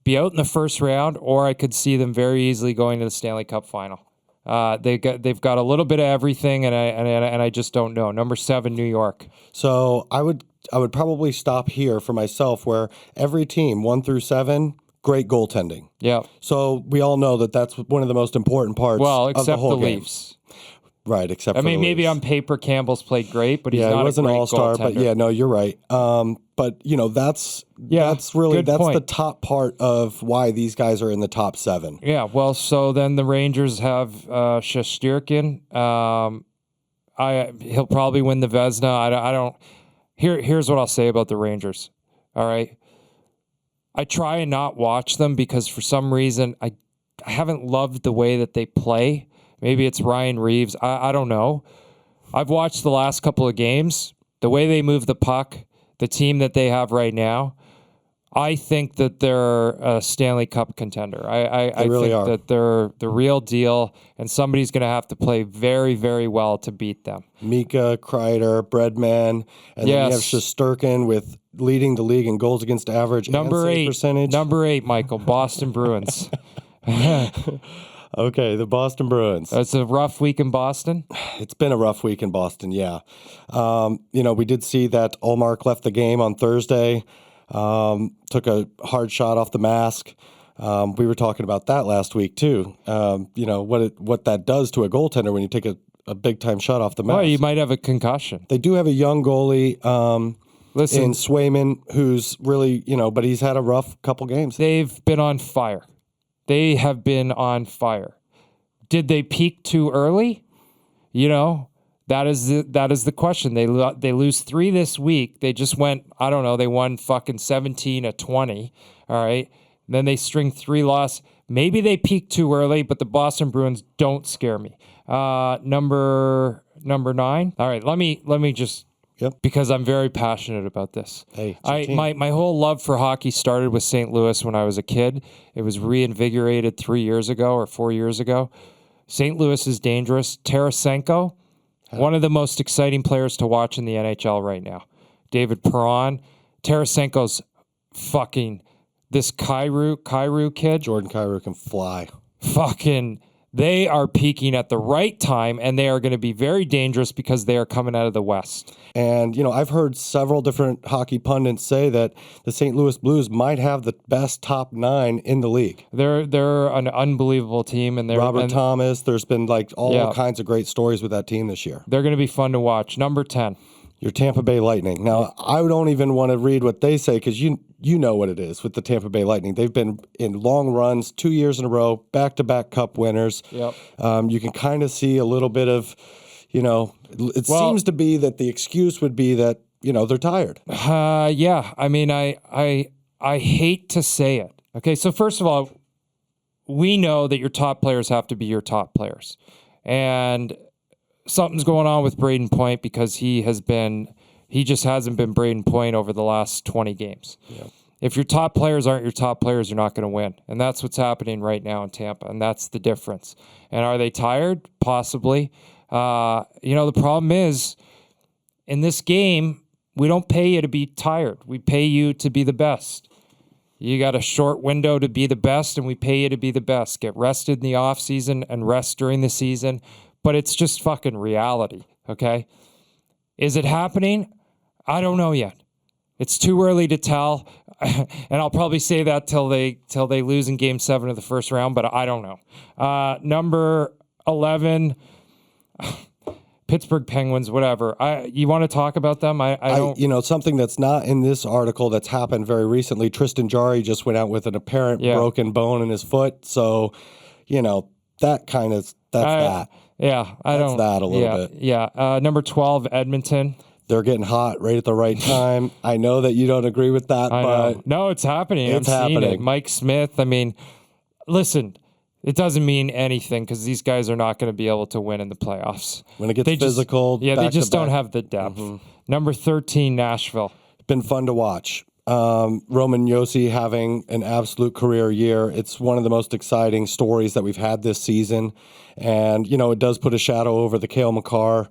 be out in the first round, or I could see them very easily going to the Stanley Cup final. They've got a little bit of everything, and I just don't know. Number 7, New York. So I would probably stop here for myself, where every team 1 through 7, great goaltending. Yeah. So we all know that that's one of the most important parts. Well, of the except whole the game. Leafs. Right, except for the maybe Leafs. on paper Campbell's played great, but he's not he was a great an all-star, goaltender. but no, you're right. But that's the top part of why these guys are in the top 7. Yeah, well, so then the Rangers have Shesterkin. He'll probably win the Vezina. I don't. Here's what I'll say about the Rangers. All right, I try and not watch them because for some reason I haven't loved the way that they play. Maybe it's Ryan Reeves. I don't know. I've watched the last couple of games. The way they move the puck, the team that they have right now, I think that they're a Stanley Cup contender. I really think are. that they're the real deal, and somebody's going to have to play very, very well to beat them. Mika, Kreider, Breadman, and then you have Shesterkin with leading the league in goals against average and save percentage. Number 8, Michael, Boston Bruins. Okay, the Boston Bruins. It's a rough week in Boston. It's been a rough week in Boston, yeah. We did see that Ullmark left the game on Thursday, took a hard shot off the mask. We were talking about that last week, too. What that does to a goaltender when you take a big-time shot off the mask. Well, you might have a concussion. They do have a young goalie in Swayman who's really, but he's had a rough couple games. They've been on fire. They have been on fire. Did they peak too early? That is the question. They lose 3 this week. They just went, I don't know, they won fucking 17-20. All right. And then they string 3 losses. Maybe they peaked too early, but the Boston Bruins don't scare me. Number 9. All right, let me just because I'm very passionate about this. Hey, my whole love for hockey started with St. Louis when I was a kid. It was reinvigorated 3 years ago or 4 years ago. St. Louis is dangerous. Tarasenko, one of the most exciting players to watch in the NHL right now. David Perron. Tarasenko's fucking this Kyrou kid. Jordan Kyrou can fly. Fucking, they are peaking at the right time, and they are going to be very dangerous because they are coming out of the West. And, I've heard several different hockey pundits say that the St. Louis Blues might have the best top 9 in the league. They're an unbelievable team, and Robert Thomas. There's been all kinds of great stories with that team this year. They're going to be fun to watch. Number 10. Your Tampa Bay Lightning. Now, I don't even want to read what they say because you know what it is with the Tampa Bay Lightning. They've been in long runs, 2 years in a row, back-to-back Cup winners. Yep. You can kind of see a little bit of, it seems to be that the excuse would be that, they're tired. Yeah. I mean, I hate to say it. Okay, so first of all, we know that your top players have to be your top players. And something's going on with Braden Point because he just hasn't been Braden Point over the last 20 games. Yeah. If your top players aren't your top players, you're not going to win. And that's what's happening right now in Tampa, and that's the difference. And are they tired? Possibly. The problem is, in this game, we don't pay you to be tired. We pay you to be the best. You got a short window to be the best, and we pay you to be the best. Get rested in the off season and rest during the season. But it's just fucking reality, okay? Is it happening? I don't know yet. It's too early to tell, and I'll probably say that till they lose in Game 7 of the first round, but I don't know. Number 11. Pittsburgh Penguins, whatever. You want to talk about them? I don't. Something that's not in this article that's happened very recently. Tristan Jarry just went out with an apparent broken bone in his foot. So, that kind of that. Yeah, that's that a little bit. Yeah. Number 12, Edmonton. They're getting hot right at the right time. I know that you don't agree with that, but no, it's happening. It's I'm happening. Seeing it. Mike Smith. I mean, listen. It doesn't mean anything because these guys are not going to be able to win in the playoffs. When it gets physical, they just don't have the depth. Number 13, Nashville. Been fun to watch. Roman Josi having an absolute career year. It's one of the most exciting stories that we've had this season. And, it does put a shadow over the Cale Makar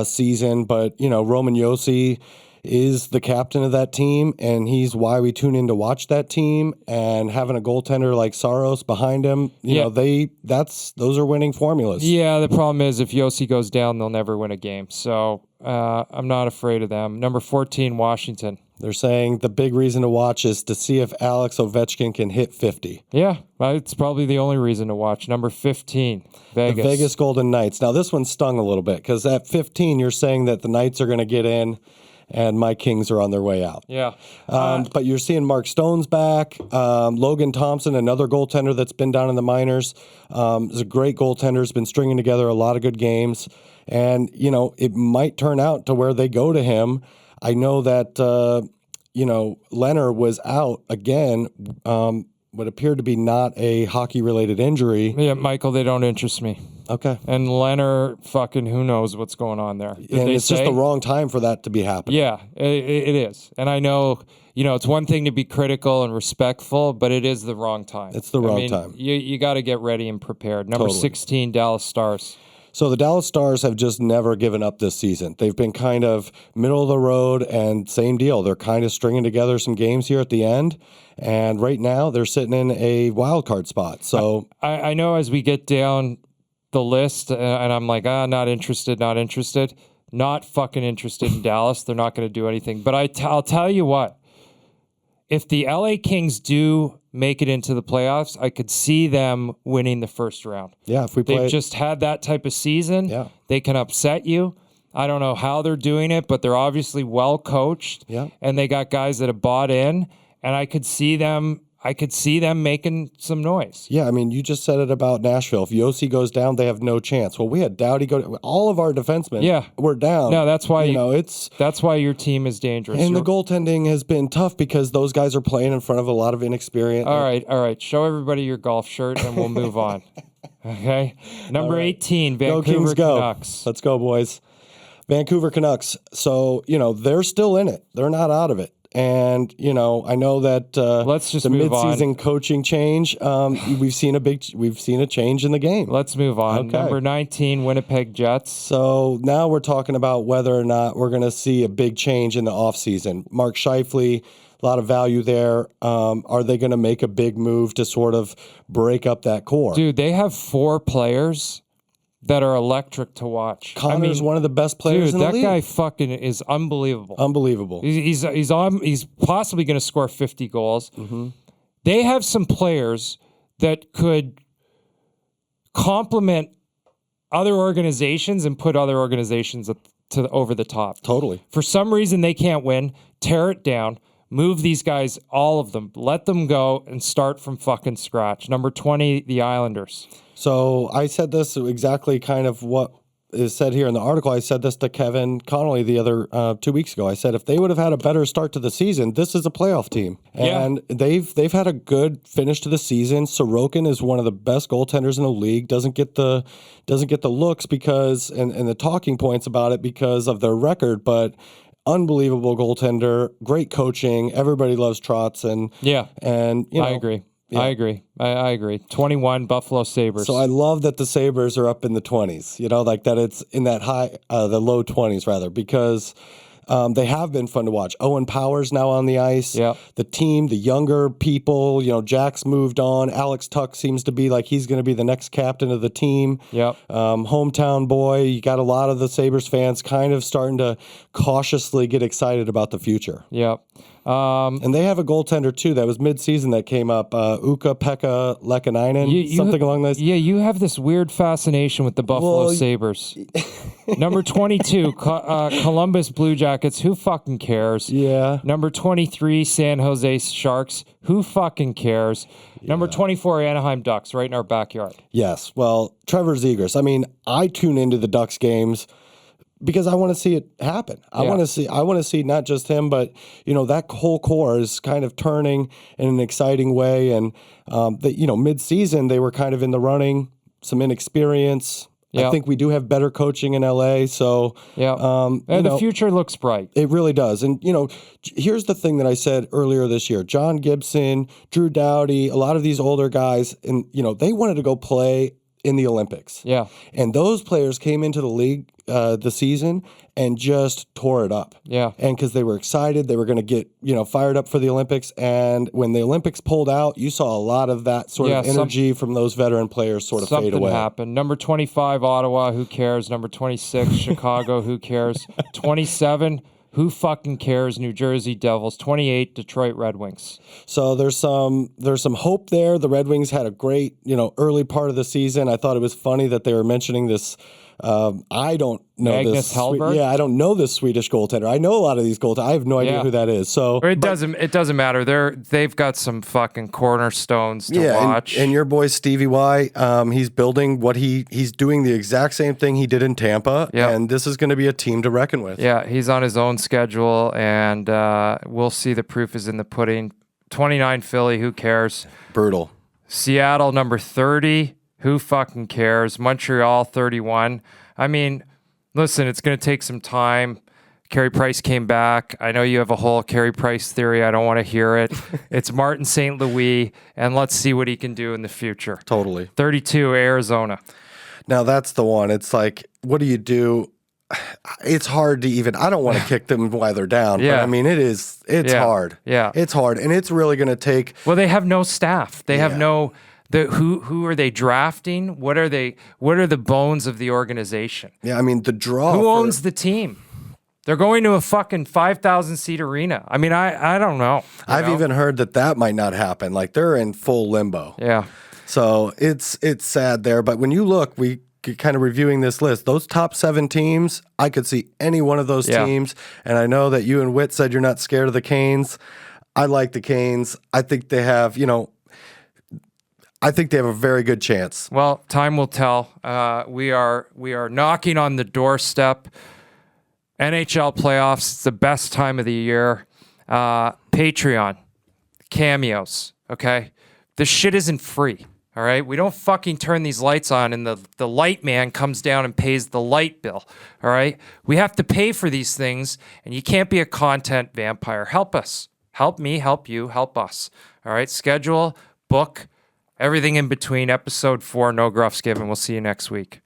season. But, Roman Josi is the captain of that team, and he's why we tune in to watch that team. And having a goaltender like Saros behind him, those are winning formulas. Yeah, the problem is if Josi goes down, they'll never win a game. So I'm not afraid of them. Number 14, Washington. They're saying the big reason to watch is to see if Alex Ovechkin can hit 50. Yeah, it's probably the only reason to watch. Number 15, Vegas. The Vegas Golden Knights. Now, this one stung a little bit because at 15, you're saying that the Knights are going to get in and my Kings are on their way out. Yeah. But you're seeing Mark Stone's back. Logan Thompson, another goaltender that's been down in the minors, is a great goaltender, has been stringing together a lot of good games. And, it might turn out to where they go to him. I know that, Leonard was out again, what appeared to be not a hockey-related injury. Yeah, Michael, they don't interest me. Okay. And Leonard, fucking who knows what's going on there. It's just the wrong time for that to be happening. Yeah, it is. And I know, it's one thing to be critical and respectful, but it is the wrong time. It's the wrong time. You got to get ready and prepared. Number 16, Dallas Stars. So the Dallas Stars have just never given up this season. They've been kind of middle of the road and same deal. They're kind of stringing together some games here at the end. And right now they're sitting in a wild card spot. So I know as we get down the list and I'm like, not interested. Not fucking interested in Dallas. They're not going to do anything. But I'll tell you what. If the LA Kings do make it into the playoffs, I could see them winning the first round. Yeah, if they've just had that type of season, they can upset you. I don't know how they're doing it, but they're obviously well coached. Yeah. And they got guys that have bought in, and I could see them making some noise. Yeah, I mean, you just said it about Nashville. If Josi goes down, they have no chance. Well, we had Doughty go. All of our defensemen were down. No, that's why that's why your team is dangerous. And the goaltending has been tough because those guys are playing in front of a lot of inexperience. All right. Show everybody your golf shirt, and we'll move on. Okay. Number 18, Vancouver Canucks. Let's go, boys. Vancouver Canucks. So they're still in it. They're not out of it. And I know that let's just the move midseason on. Coaching change. We've seen a change in the game. Let's move on. Okay. Number 19, Winnipeg Jets. So now we're talking about whether or not we're going to see a big change in the offseason. Mark Scheifele, a lot of value there. Are they going to make a big move to sort of break up that core? Dude, they have 4 players that are electric to watch. Connor's one of the best players in the league. That guy fucking is unbelievable. Unbelievable. He's possibly going to score 50 goals. Mm-hmm. They have some players that could complement other organizations and put other organizations over the top. Totally. For some reason, they can't win. Tear it down. Move these guys, all of them. Let them go and start from fucking scratch. Number 20, the Islanders. So I said this exactly kind of what is said here in the article. I said this to Kevin Connolly the other 2 weeks ago. I said if they would have had a better start to the season, this is a playoff team. And they've had a good finish to the season. Sorokin is one of the best goaltenders in the league. Doesn't get the looks because and the talking points about it because of their record, but unbelievable goaltender, great coaching. Everybody loves Trotz and I agree. Yeah. I agree. 21 Buffalo Sabres. So I love that the Sabres are up in the 20s, like that it's in that the low 20s rather, because they have been fun to watch. Owen Power's now on the ice. Yeah. The team, the younger people, Jack's moved on. Alex Tuck seems to be like he's going to be the next captain of the team. Yep. Hometown boy. You got a lot of the Sabres fans kind of starting to cautiously get excited about the future. Yep. And they have a goaltender too. That was midseason that came up. Ukko-Pekka Lehkonen, something along those. Yeah, you have this weird fascination with the Buffalo Sabres. Number 22, Columbus Blue Jackets. Who fucking cares? Yeah. Number 23, San Jose Sharks. Who fucking cares? Number 24, Anaheim Ducks, right in our backyard. Yes. Well, Trevor Zegras. I mean, I tune into the Ducks games because I want to see it happen. I want to see not just him, but that whole core is kind of turning in an exciting way. And mid-season they were kind of in the running, some inexperience. Yep. I think we do have better coaching in LA. So the future looks bright. It really does. And here's the thing that I said earlier this year: John Gibson, Drew Doughty, a lot of these older guys, and they wanted to go play in the Olympics. Yeah. And those players came into the league the season and just tore it up. Yeah. And because they were excited, they were going to get, fired up for the Olympics. And when the Olympics pulled out, you saw a lot of that sort of energy from those veteran players sort of fade away. Something happened. Number 25, Ottawa, who cares? Number 26, Chicago, who cares? 27, who fucking cares? New Jersey Devils. 28, Detroit Red Wings. So there's some hope there. The Red Wings had a great, early part of the season. I thought it was funny that they were mentioning this. I don't know Magnus Hellberg? I don't know this Swedish goaltender. I know a lot of these goaltenders. I have no idea who that is. So it doesn't matter. They've got some fucking cornerstones to watch. And your boy Stevie Y, he's building what he's doing the exact same thing he did in Tampa. Yep. And this is going to be a team to reckon with. Yeah, he's on his own schedule, and we'll see. The proof is in the pudding. 29, Philly, who cares? Brutal. Seattle, number 30. Who fucking cares? Montreal, 31. I mean, listen, it's going to take some time. Carey Price came back. I know you have a whole Carey Price theory. I don't want to hear it. It's Martin St. Louis, and let's see what he can do in the future. Totally. 32, Arizona. Now, that's the one. It's like, what do you do? It's hard to even, I don't want to kick them while they're down. Yeah. But I mean, it's hard. Yeah. It's hard. And it's really going to take. Well, they have no staff. They have no. Who are they drafting? What are the bones of the organization? Yeah, I mean, the draw. Who owns the team? They're going to a fucking 5,000 seat arena. I mean, I don't know. I've even heard that might not happen. Like they're in full limbo. Yeah. So it's sad there. But when you look, we kind of reviewing this list, those top 7 teams, I could see any one of those teams. And I know that you and Witt said you're not scared of the Canes. I like the Canes. I think they have, I think they have a very good chance. Well, time will tell. We are knocking on the doorstep. NHL playoffs, it's the best time of the year. Patreon, cameos, okay? This shit isn't free, all right? We don't fucking turn these lights on and the light man comes down and pays the light bill, all right? We have to pay for these things, and you can't be a content vampire. Help us. Help me, help you, help us, all right? Schedule, book, everything in between. Episode 4, no gruffs given. We'll see you next week.